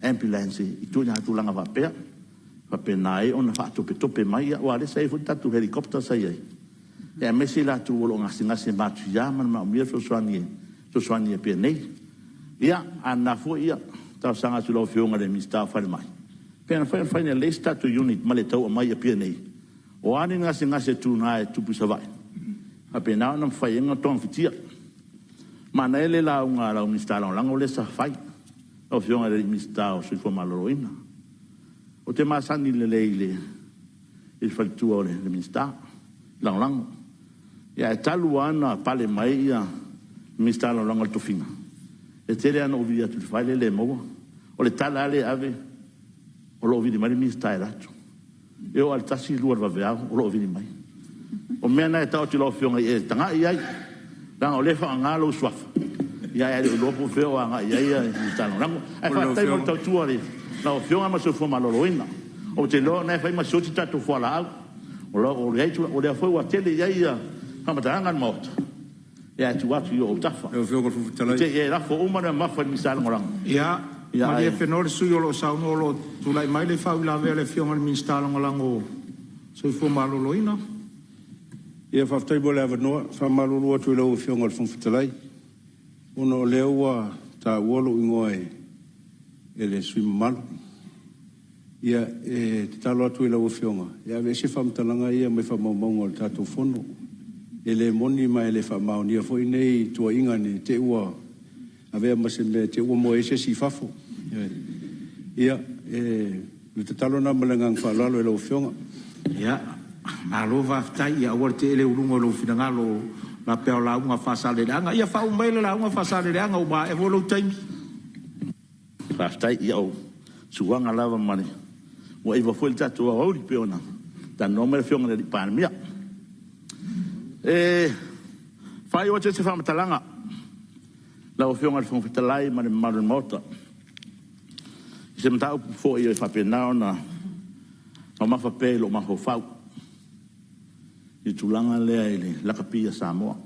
ambulance I tu na tu langa va pe nai ona fa to pe mai o ale sai fu tu helicopter sai e me si la tu lo ngasi ma tu ya ma mi so swani pe nei ia ana fu ia ta sanga tu lo fionga de mista fa mai pe na fa ne lista tu unit ma le tau mai pe nei o ani ngasi tu na tu pu sa vai apena na fainga ton fitia mana ele la unga la mista la lango le sa fai o fionga de mista o sui fo maloroina o te masani le il faltua le mista la lango ya taluana pale mai ya mista la lango to fina e tele ana ovia tu fai le mo o le tala le ave o lo vidi mai mista era eu al tasi luar va vea o lo vidi mai o mena e tau te lo fionga e tanga ai dan o le fa ngalo swafa ia e lo po feo anga ia I tano rango e fa tai mo tau tuari na o fionga ma so fo maloloina o te lo na fa ma so ti tatu fo la o lo o le tu o le fo wa tele ia ha ma tanga mo ia tu wa tu o tafa e fionga fu tala te e la fo uma na ma fa mi sal ngorang ia ma le fenor su yo lo sa no lo tu lai mai le fa la ve le fionga mi sta ngolango so fo maloloina Ia whaftai bole awa noa, whamaruru atu lau whionga al whumwhitalai. Ono leua ta uolo ingoa e le sui malu. Ia te talo atu lau whionga. Ia vese whamtalanga ia mai whamaumaunga al tātou whono. ele moni mai le fa mau ni fo nei tua inga ni te ua ave ma se me te ua mo ese si fafo ia le te talo na malengang fa lalo ele ofionga ia na lo va tai ia o te ele urunga lo finanga lo la pe la unha fa sale danga ia fa un baile la unha fa sale danga o ba e volo time fa tai ia o suanga lava mani o e va foi tatu o ri peona da nome fionga di Palemene fai o te se fa matalanga la o fionga fon fitalai ma le mota se mtau fo ia fa pena ona o ma fa pelo ma ho fau i tulanga lea ele la kapia Samoa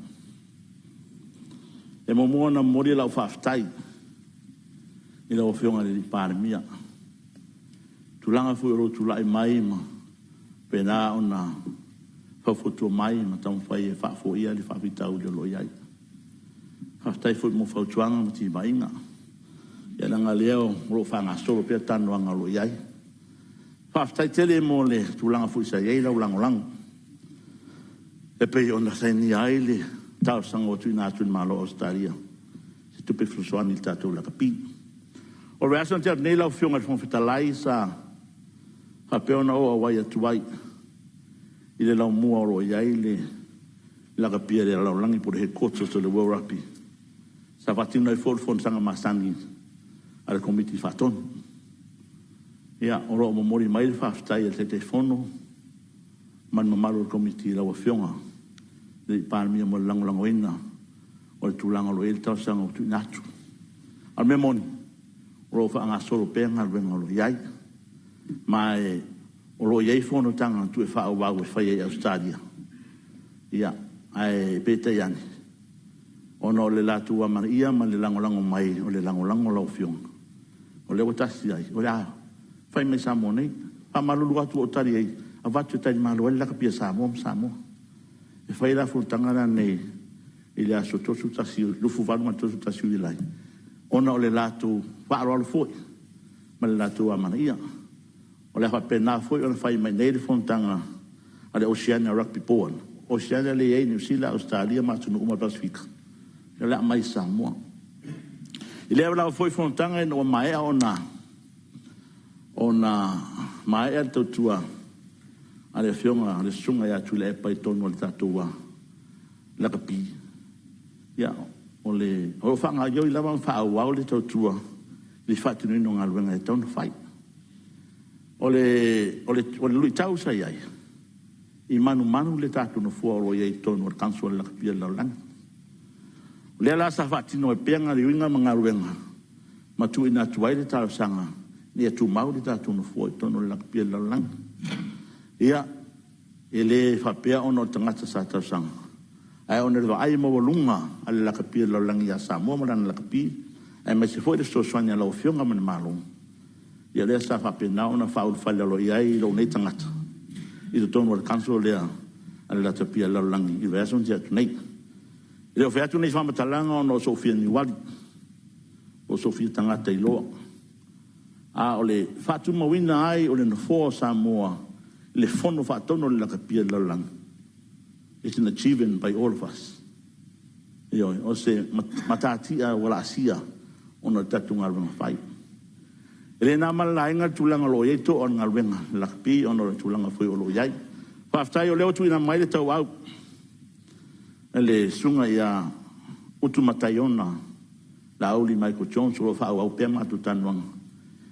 e mo mona mori la fa ftai i la o fionga di Palemene tulanga fu ro tulai mai ma pena ona fa foto mai ma tam fai fa fo ia li fa vitau de lo iai haftai fu mo fa tuanga ma ti bainga ya langa leo ro fa nga solo pe tanu nga lo iai fa haftai tele mo le tulanga fu sa iai la ulang e pe ona sai ni ai le tau sango tu na tu malo Australia se tu pe frusuani tatu la kapi o reason te nei la fionga fon fitalai sa ha pe ona o wai atuai ile la mua ro iai le la kapia de la langi por he coach to the world rugby sa vatina i for fon sanga masani al committee faton ya oro mo mori mai fa stai el telefono man no malo committee la fionga de Palemene mo lango ina o tu lango lo el tau sanga tu natu al memoni ro fa nga solo penga venga lo iai mai o lo iai Fonotaga tu e fa o wa fa ia Australia ia ai pete yani ono le latu wa maria ma le lango mai o le lango la fiong o le otasi ai o la fai me Samoa nei pa malulu atu o tari ai a vatu tari malo la kapia Samoa e fai la Fonotaga nei ile aso tosu tasi lufu vanu ma tosu tasi ilai ona o le latu fa ro foi ma le latu wa maria o le fa pena foi ona fai mai nei Fonotaga ale Oceania Rugby Board Oceania le ei New Zealand Australia ma tunu uma Pacifica le mai Samoa ile la foi Fonotaga no mai ona mai el totua ale fionga ale sunga ya tu le pai tonu le tatua la kapi ya ole o fanga yo la van fa wa le totua li fatu no ngalwenga ton fai ole lui tau sai ai i manu le tatu no fuoro ye tonu o kanso la kapia la lang le la sa fati no penga li winga mangaruenga ma tu ina tu ai le tau sanga ni tu mau le tatu no fuoro tonu la kapia la lang ia ele fa pea ono tangata sa tau sanga ai ono le ai mo lunga al la kapia la lang ya Samoa ma la kapia ai ma se foi le so sonia la ofionga man malung ia le sa fa pena ona fa ul fa lo ai lo nei tangata i to tonu o kanso le ala tapia la langi i version jet nei le oferta nei fa matalanga no Sofia ni wali o Sofia tangata i lo a ole fatu mo wina ai ole no fo Samoa le fono fa tono la kapia la lang it's an achievement by all of us io o se matati a wala sia ona tatunga ma fai ele na malainga tulanga lo ye to on ngalwenga la pi on tulanga foi o lo yai fa ftai o leo tu ina mai le tau au ele sunga ya utumataiona la uli mai ko chon so fa au pema tu tanwang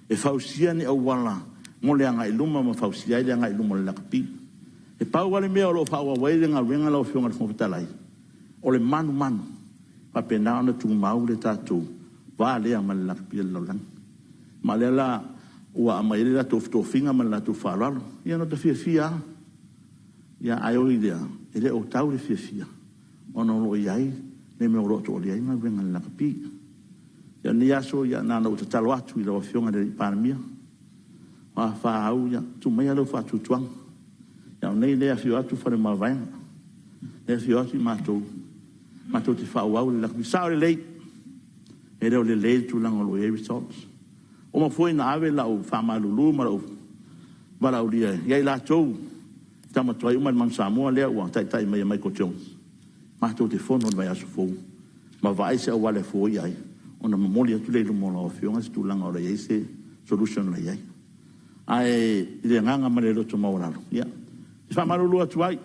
e fausia ni au wala mo le anga iluma ma fausia le anga iluma la pi e pa wale me o lo fa wa wele ngalwenga lo fionga fo vitalai o le manu pa pena ona tu mau le tatu va le ama la pi lo lang malela wa maila to finga mala to falar ia no te fia ia ayo idea ele o tau le fia ono lo iai ne me ro to le ai venga la kapi ia ni aso ia na no te talo atu i lo fionga de Palemene wa fa au ia tu mai lo fa tu tuang ia nei le afio atu fa le mavai le afio atu mato te fa au la kapi sa le ele o le tu lango lo e results o ma foi na ave la o fa malulu ma o bala o dia ia la tou tama toi uma man Samoa le o tai mai ko chong Mātou te whono vai aso fōu. Ma vai se awale fōi ai. Ona mamoli atu leilu mo la whionga se tūlanga o rei se solution lai ai. Ai, ile nganga mare roto mauraro. Ia. I whamarulu atu ai.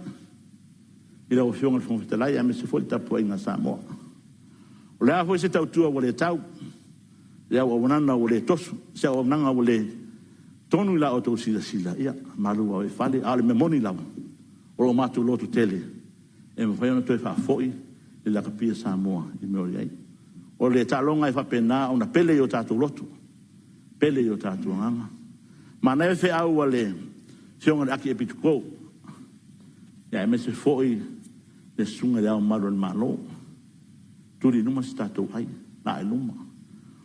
I rau whionga le whongitalai, ame se fōi tapu ai ngā Samoa. O lea hoi se tau tua wale tau. Lea wawanana wale tosu. Se wawananga wale tonu ila o tau sila. Ia, malu au e whale. Ale me moni lawa. O lo mātou lotu tele. E me whaiona toi whafoi. I la kapia Samoa. I me ori ai. O le talonga e whapena o na pele o tātou lotu. Pele o tātou nganga. Ma nei fe au ale fionga aki e pitu kou. Ia e me se foi le sunga le au maro le malo. Turi numa si tātou ai. Na e luma.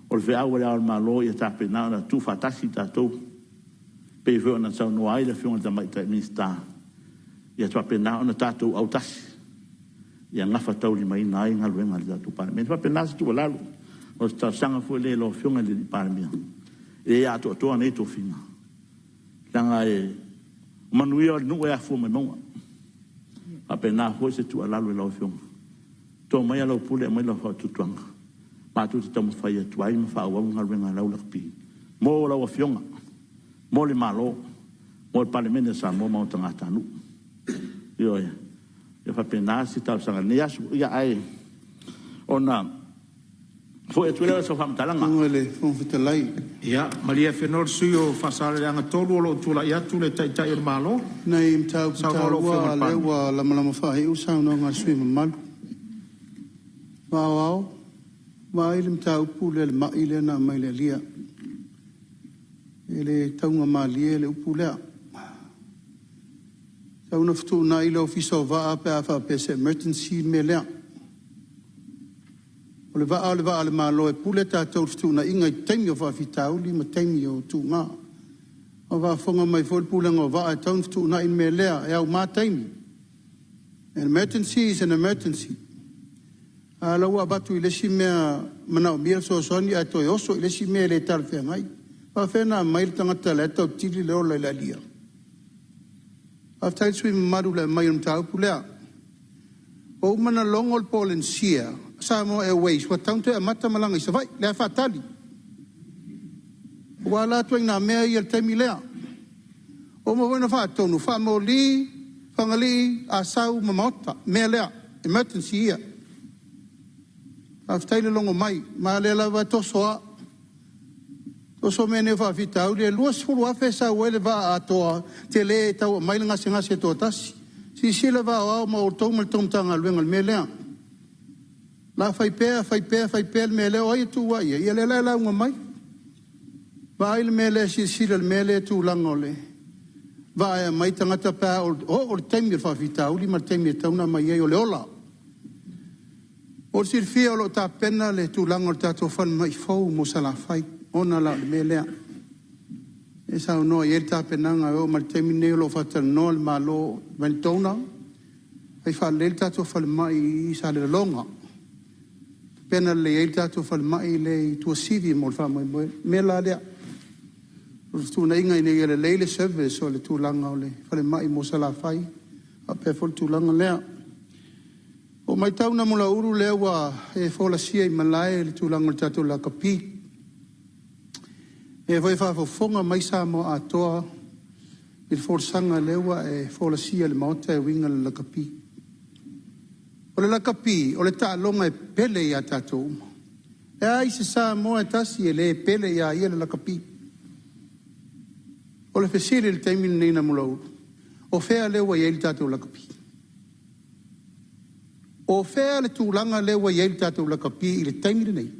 O le fe au ale au le malo i a tāpena o na tu fatasi tātou. Pe i feo na tau no ai le fionga ta maita e minsta. I a tāpena o na tātou au tasi. Ia ngafa tau li mai nai ngaluenga li tātou Palemene. Whapena si tu walalu. O se tau sanga fue le lo fionga li Palemene. E a to toa nei to finga. Langa e manuia o nua e a fua mai maua. Whapena hoi se tu alalu e lo fionga. Tō mai alau pule e mai lau whao tutuanga. Mātu te tamu whai atu ai ma whao wau ngaluenga lau lakpi. Mō lau a fionga. Mō le malo. Mō le Palemene sa mō mau tangata anu. Io e. Ia whapena si tau sanga ni asu. Ia ai. Ona. Foi atu leo sa whamtalanga. Ngole, whamtalai. Ia, malia whenor sui o whasare anga tolu o lo tula ia tule tai o malo. Nei mtau putaua lewa lamalama whahe usau no ngā sui mamalu. Wāwao. Wāile mtau pule le maile na maile lia. Ele taunga malie le upulea. Tau na fitu na ilo fiso vaa pe a wha pese emergency me lea. O le vaa le malo e pule tātou fitu na inga i teimi o wha fitau li ma teimi o tū ngā. O wha whonga mai fōle pūlenga o vaa e taun fitu na in me lea e au mā teimi. An emergency is an emergency. A lau a batu i lesi mea mana o mia so soni a toi oso i lesi mea le tal whea ngai. Wha whena mai le tangata le tau tiri leo lai la lia. After swi maru le mai tau pulea. O mana longol polen sia Samoa Airways wa taunte a mata malanga i savai le fatali. Wa la tuina mea i te milea. O mo bona fa tonu fa mo li fangali a sau mamota mea lea emergency ia. After le longo mai ma le la va tosoa. O so mene fa fitau le luas fulu afe sa wele va atoa te le tau mai ngase se to tasi si sila va o ma o tom tanga luenga melea la fai pe mele o tu wa ia le la mai va il mele si sila mele tu langole va mai tanga ta pa o temi fa fitau li ma temi tauna mai o le ola o sir fia lo ta pena le tu langol ta to fan mai fo mo sala fai ona la melea e sa no e ta penanga o mal termine lo fatal no el malo ventona ai fa le ta to fal mai sa le longa pena le ta to fal mai le to sivi mo fa mai mela le tu na inga ni le service o le tu langa o le fal mai mo sala fai a pe fol tu langa le o mai tauna mo la uru le wa e fola sia i malai le tu langa ta to la kapi. E vai fa fonga mai Samoa atoa il forsanga lewa e fola sia le mauta e winga le kapi. O le kapi o le talonga e pele ia tatou. E ai se Samoa tasi e le pele ia ia le kapi. O le fesiri le taimini neina mulau. O fea lewa ia il tatou la kapi. O fea le tūlanga lewa ia il tatou la kapi i le taimini nei.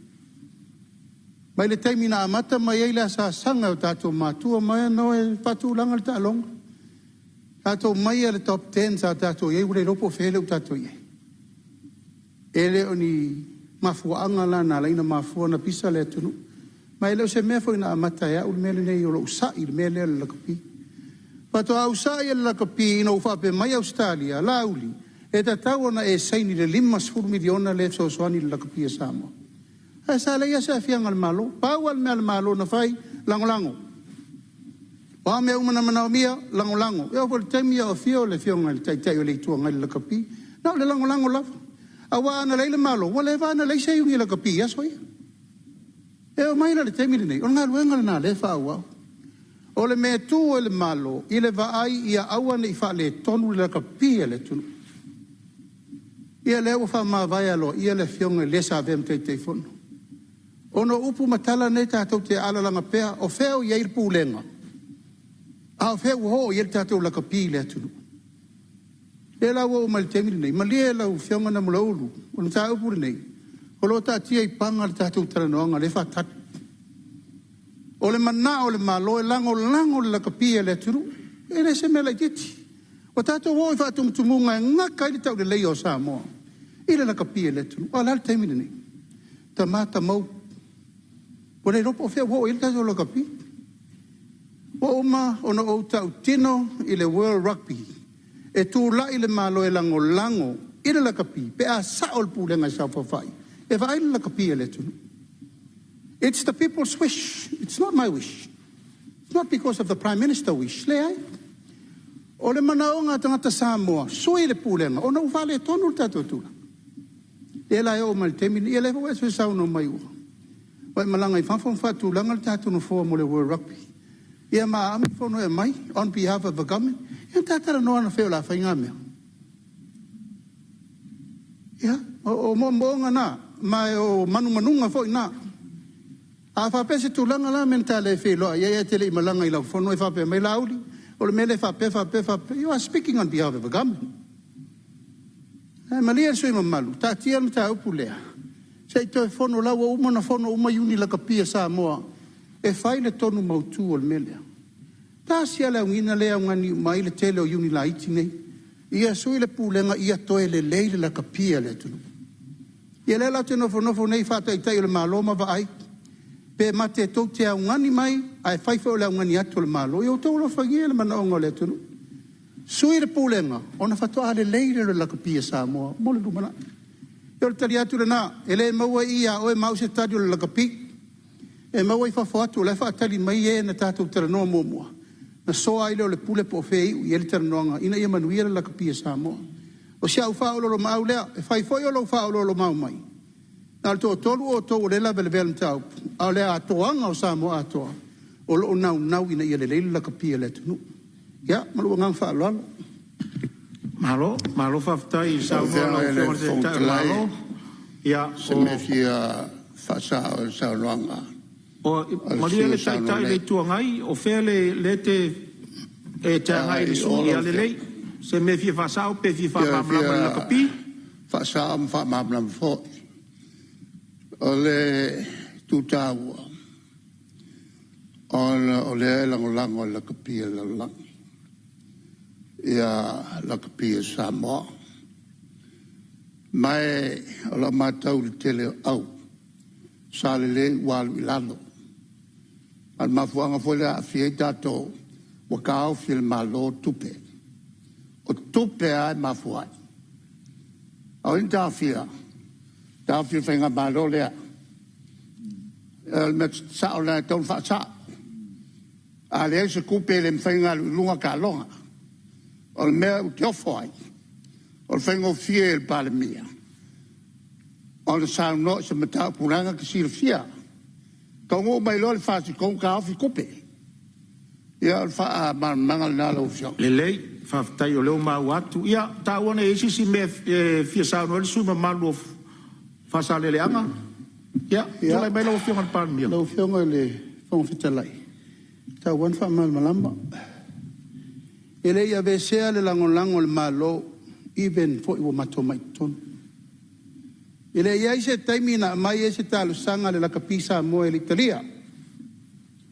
Mai le taimina amata mai eile sa sanga o tātou mātua mai no e patūlanga le tālonga. Tātou mai le top 10 sa tātou iei ule ropo whele o tātou iei. Ele o ni mafuanga la na leina mafua na pisa le tunu. Mai leo se mea na amata ea ule mele nei o lo usai le mele le lakapi. Pato a usai le lakapi ino ufape mai Australia, la uli. E tātou na e saini le 5 miliona le sosoani le lakapi e Samoa. Sa leia sa fianga al malo, pau al me al malo na fai lango. Wa me uma na mana mia lango. E o temi o fio le fionga le tai o le tuanga le kapi. Na le lango la. Awa ana leile malo, wale va ana leise yung ila kapia soya. E o mai la le temili nei, o ngā luenga na le wha awa. O le mea tū o le malo, i le vaai ia aua nei wha le tonu le kapia le tunu. Ia le ua wha maa vai alo, ia le fionga le sa avem te te fono. Ono upu matala nei tātou te alalanga pea, o wheo i eir pūlenga. A o wheo ho i eir tātou la kapia le tunu. E la ua o mai temili nei, ma lia lau fionga na mula ulu, o na tā upuri nei. O lo tā tia i panga le tātou taranoanga, le wha tatu. O le mana o le malo e lango le la kapia le turu. E le se me la titi. O tātou o i wha tumutumunga e ngaka i le tau le lei o Samoa. I le la kapia le turu. O lal teimine nei. Ta mata mau. O le ropo o whea o i le tātou la kapia. O oma o no o tau tino i le World Rugby. E tū la i le malo e lango i le la kapia. Pe a sao le pūlenga i sao whawhai. E vai la kapia le tunu. It's the people's wish. It's not my wish. It's not because of the Prime Minister wish. Le ai. O le manaonga tangata Samoa. Sui le pūlenga. O na uvale tonu tātou tūla. E la e o mal temini. E le wa e sau no mai ua. Wai malanga i whawhong whatu langa le tātou no fōa mo le World Rugby. Ia maa ami whono e mai. On behalf of the government. Ia tātara noa na wheo la whainga mea. Ia. O moonga na. Mai o manunga fo ina. A fa pese tulanga la mentale fe lo ia tele i malanga i la fono e fa pe mai lauli o le mele fa pe. You are speaking on behalf of the government. Malia sui malu. Ta tia mta upulea. Sei to fono la o uma na fono uma uni la kapia Samoa. E fai le tonu mautu o le mele. Ta sia la ngina le ngani mai le tele o uni la iti nei. Ia sui le pulenga ia toe le leile la kapia le tunu. Ia le la te nofo nei fata i tai o le maloma va ai. Pe mate tau te au ngani mai, ai whaifa o le au ngani atu le malo. Ia o tau lo whangia le mana onga le tunu. Sui le pūlenga, ona whatoa le leire le lakapia Samoa, mole lumana. Ia o le tari atu le nā, e le maua ia o e mau se tari o le lakapi. E maua i whafo atu, le whaatari mai e na tātou taranoa mua. Na soa ile o le pule po fei, i ele taranoanga, ina ia manuia le lakapia Samoa. O sia au wha o mau lea, e whaifoi o lo wha o lo mau mai. Nā le tō tolu o tō o le la vele vele mtau. Au lea atoanga o Samoa atoa. O lo nau ina ia le leile lakapia le tunu. Ia, malu ngang wha aloalo. Malo whaftai Samoa lau whionga te tai malo. Ia, se me fia whasa o Sauronga. O maria le tai le tuangai, o whea le te e te ngai le sui a le lei. Se me fia whasao, pe fia whamamlama le lakapi. Whasao whamamlama fo. O le tūtāua. O le langolango lakapi e lalang. Ia lakapi e Samoa. Mai o la matau le tele au. Sa le le walu ilano. Al mafuanga fo le a fie tato. Wakao fil malo tupe. O tupe ai mafuai. Au in tawhia. Tawhia whenga malo lea. Me sao le ton whaasa. A le se kupe le mwhenga lunga ka longa. O le mea u te ofoai. O le whenga o fie el Palemene. O le sao no se matau puranga ki sira fia. Tongo mai lo le whaasi kong ka ofi kupe. Ia le wha mangal nala o fia. Le lei, whaftai o leo mau atu. Ia, tā wana e sisi me fia sao no le suma malu o whasa le leanga. Ia, tulai mai lau whionga le Palemene. Lau whionga le whangwhitalai. Tā wan wha malamba. E le ia vesea le lango le malo, even fo iwa mato mai tonu. E le ia se taimi na mai e se talo sanga le lakapi Samoa e l'Italia.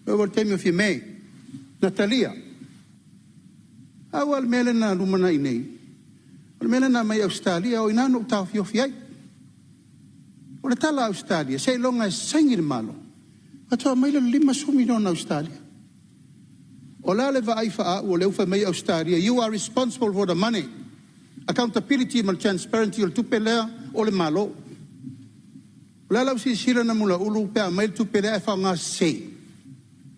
E wal taimi o fi mei, Natalia. Awal mele na lumana inei. Wal mele na mai Australia o inano tau fio fiai. O le tala Australia, se longa e sangi le malo. Atoa mai le 5 miliona Australia. O la le vai fa o le ufa mai Australia, you are responsible for the money. Accountability and transparency o tupelea o le malo. O la lau si sira na mula ulu pe a mai tupelea e wha ngā sei.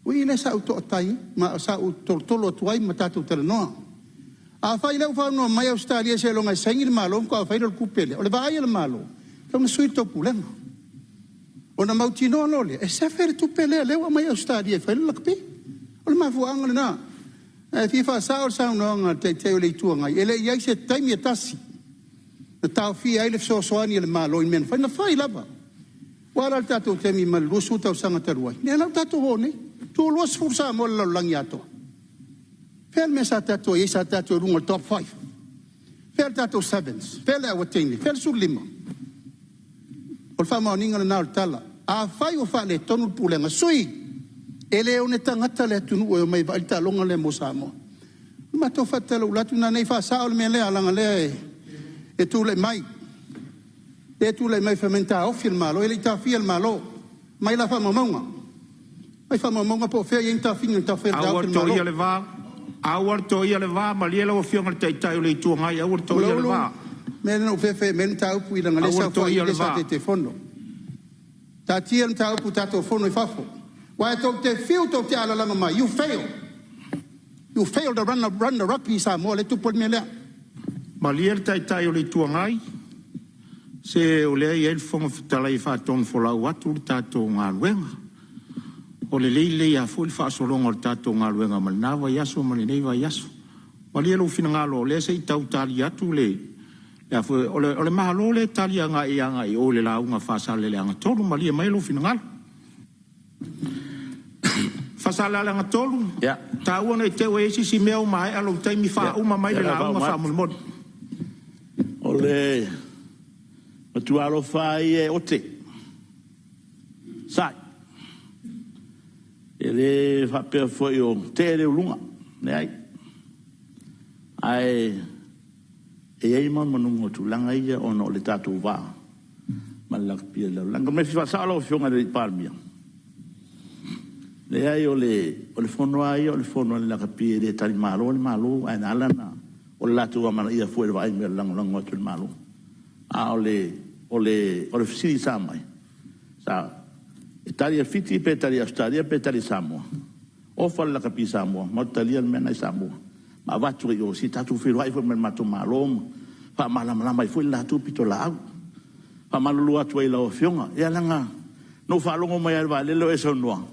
Ui le sa uto atai, ma sa utolo tuai ma tatu tala noa. A fai leo fa no mai Australia se longa sengi le malo ko fai le kupele. O le vai le malo. Ka sui to pulenga. O na mautino no le. E se fer tu pele leo mai Australia fai le lakpi. O le mafuanga na. E fifa sa o sa no nga te le tuanga. Ele ia se taimi tasi. Na tau fi ai le soani le malo in men. Fai na fai lava. Wala tato temi malusu tau sanga taruai. Ne la tato hone. Tu los fursa mo la langiato. Fel me sa tato e sa tato runga top 5. Fel tato 7s. Fel a watini. Fel sur lima. O fa mo ninga na tala. A fai o fa le tonu pulenga sui. Ele o ne tangata le tunu o mai va ta longa le mo samo. Ma to fa tala la tuna nei fa sa o me le alanga le e tu le mai. E tu le mai fermenta o fil malo, ele ta fil malo. Mai la fa mamonga. Mai fa mamonga po fe e ta fin ta fe da fil malo. Awar to ia le va ma le o fionga te tai le tu ngai awar to ia le va. Men no fe men ta u ina ngale sa fo ile sa te fondo. Ta tien ta u ta to fondo fa fo. Why to te feel to te ala la mai you fail. You fail to run the rugby sa mo le tu por me le. Ma le tai le tu ngai. Se o le ia il fonga fitala I fa ton fola watu tato ngā luenga. O le leile ia fu il fa solonga tato ngā luenga ma nawa yaso ma le neiva yaso. Ma le lo fina ngalo le se I tau tali atu le. Ia fu o le mahalo le tali anga I o le launga fa sale le anga tolu ma le mai lo fina ngalo. Fa sale le anga tolu. Ya. Ta ua nei te o esi si meo mai alo taimi fa uma mai le launga fa mulmod. O le tu alo fai e ote. Sai. Ele fa per foi o te le lunga, ne ai. Ai e ai man manu tu langa ia ono le tatu va. Malak pia la langa me fa salo fionga de palmia. Le ai o le fono ai o le fono la capire de tali malo ai nalana. O la tu ma ia foi vai me langa tu malo. A o le fisi Samoa. Sa Italia fiti pe Italia Australia pe Italia Samoa. O fa la capi Samoa, ma Italia mena Samoa. Ma va tu io si tatu filo ai fo men mato malom. Fa mala mai foi la tu pito la. Fa malu atu ai la ofionga. E langa no fa longo mai va le lo eso no.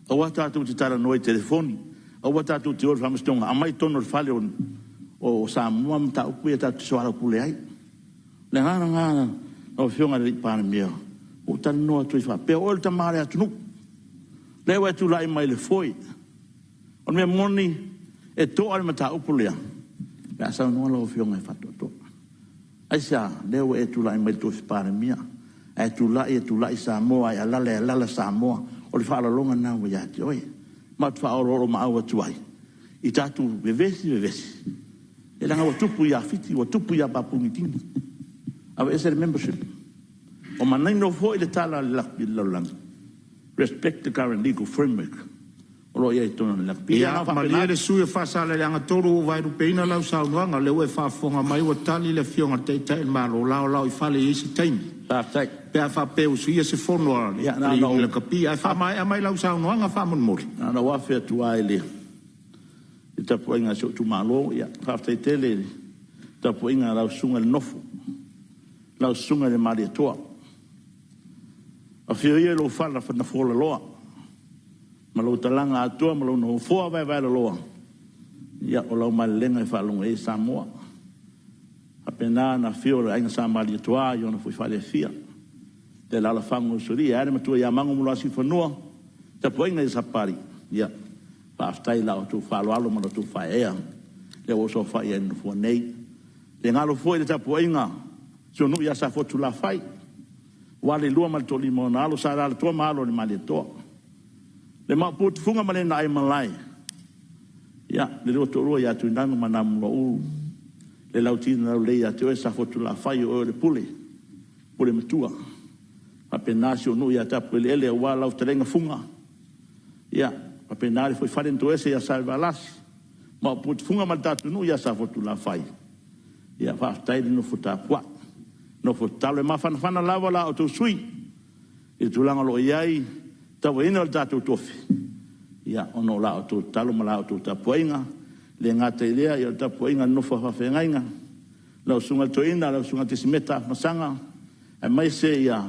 O wa tatu ti tara no telefoni. O wa tatu ti or famastonga. Amai tono fale o Samoa mta ku e tatu so ala kule ai. Le ngana o fionga le Palemene o tan no tu fa pe o ta mare atu nu le wa tu lai mai le foi on me moni e to al mata upulea ya sa no lo fionga fa to ai sa le wa tu lai mai tu Palemene e tu lai Samoa ya la Samoa o le fa la longa na wa ya ti oi ma fa o ro ma wa tu ai I tatu vevesi e la nga tupu ya fiti wa tupu ya papunitingi Ava ese membership. O manai no foi le tala lang. Respect the current legal framework. O lo ia tona lakpi. Ia ma le le sui fa sala le anga tolu vai ru peina lau sa nganga le we fa fonga mai wa tali le fionga te ma lo I fa le isi time. Perfect. Pe fa pe o sui se fono ia na no le kapi ai fa mai lau sa nganga fa mon mori. Na wa fe tu ai le. Ita poinga so tu malo ia fa te tele. Ta poinga lau sunga nofu. Lau sunga le mari toa. A whia lo whala whana whola loa. Ma lo talanga atua, ma lo no whoa vai loa. Ia o lau mai lenga I whalunga e Samoa. A pena na whio le ainga sa mari toa, I ona fui whale whia. Te lala whangu suri, e are matua ia mangu mula si whanua. Te poinga I sapari. Ia. Whaftai lau tu whaloalo ma lo tu whaea. Le oso whaea inu fua nei. Le ngalo fua I te poinga. So no ya sa fotu la fai. Wale lua mal to limo na alo sa ala to malo ni mali to. Le ma put funga male na ai malai. Ya, le lo to ro ya tu ndangu manam lo u. Le lauti na le ya te sa fotu la fai o le pule. Pule metua. A penasio no ya ta pule ele wala o terenga funga. Ya, a penari foi farento ese ya salva las. Ma put funga mal tatu no ya sa fotu la fai. Ya fa tai no futa kwa. No fo talo ma fana lava la o tu sui e tu langa lo iai ta ina o tatu tofi ia ono la o tu talo ma la o tu tapuinga le ngata idea ia tapu inga no fa whawhengainga lau sunga toina lau sunga tisimeta masanga e mai se ia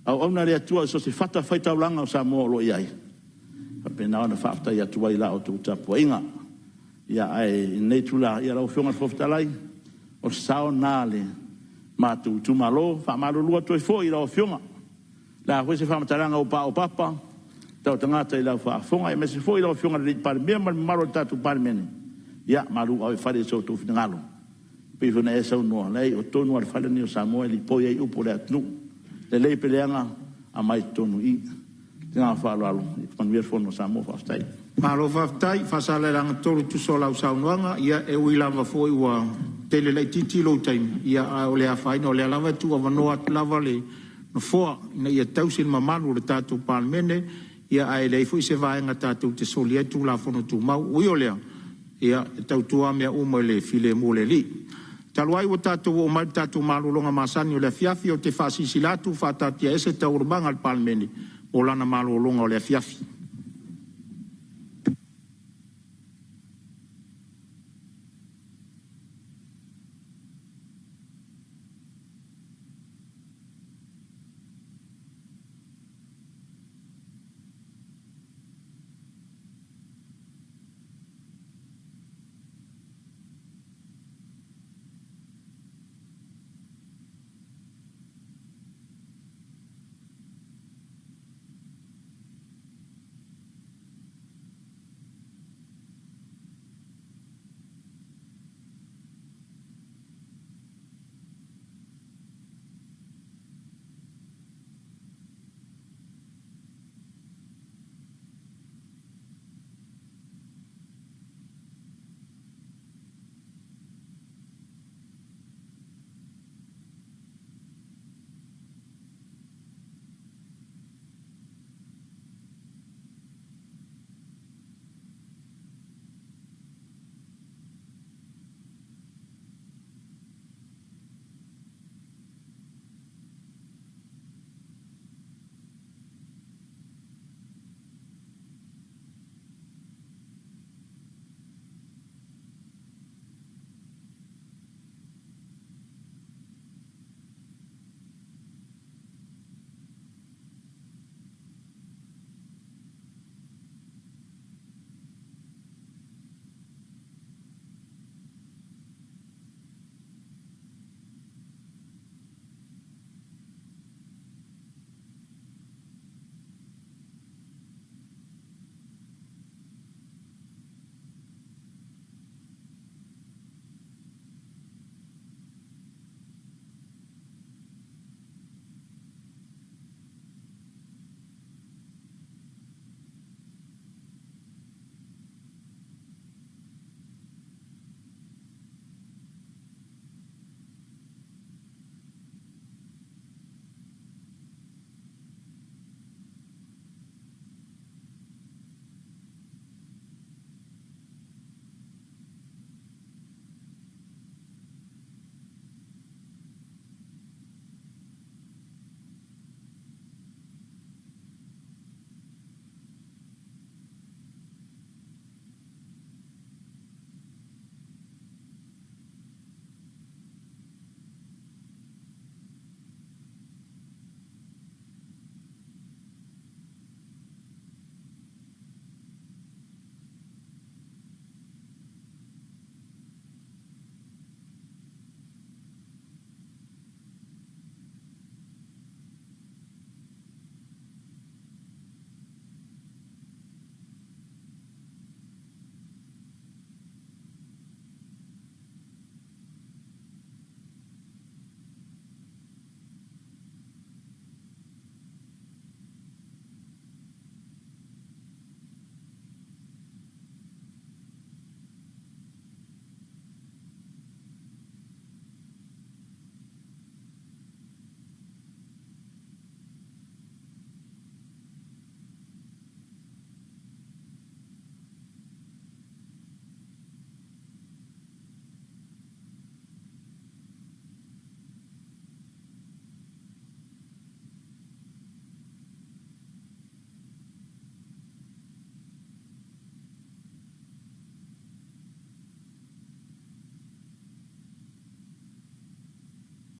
au auna rea tua so se fata whaitau langa o Samoa lo iai pena ona whafta ia tua ila o tu tapu inga ia ai nei tula ia lau whionga whoftalai o sao nale matu tumalo whamaro lua toi fo i lau whionga la hoi se whamataranga o papa tau tangata i lau whafonga e me se fo i lau whionga ri Palemene maro tatu Palemene ia maru au whare so tu whingalo pifuna e sau noa lei o tonu al whare ni o Samoa li poi ei upo le atnu le lei peleanga a mai tonu i tinga whalo alu i panuia whono Samoa whaftai Malo whaftai whasale ranga tolu tu sola o saunuanga ia e uilava foi ua tele lei titi lo taim ia o lea whaina o lea lava tu a wanoa lava le no foa ina ia tausin mamalu le tātou Palemene ia ai lei foi se vaenga tātou te soli e tu la whono tu mau ui o lea ia tau tua mea uma le file mo le li. Taluai o tātou o mai tātou malolonga masani o le fiafi o te whasisi latu whatatia ese tau urbanga al Palemene o lana malolonga o le fiafi.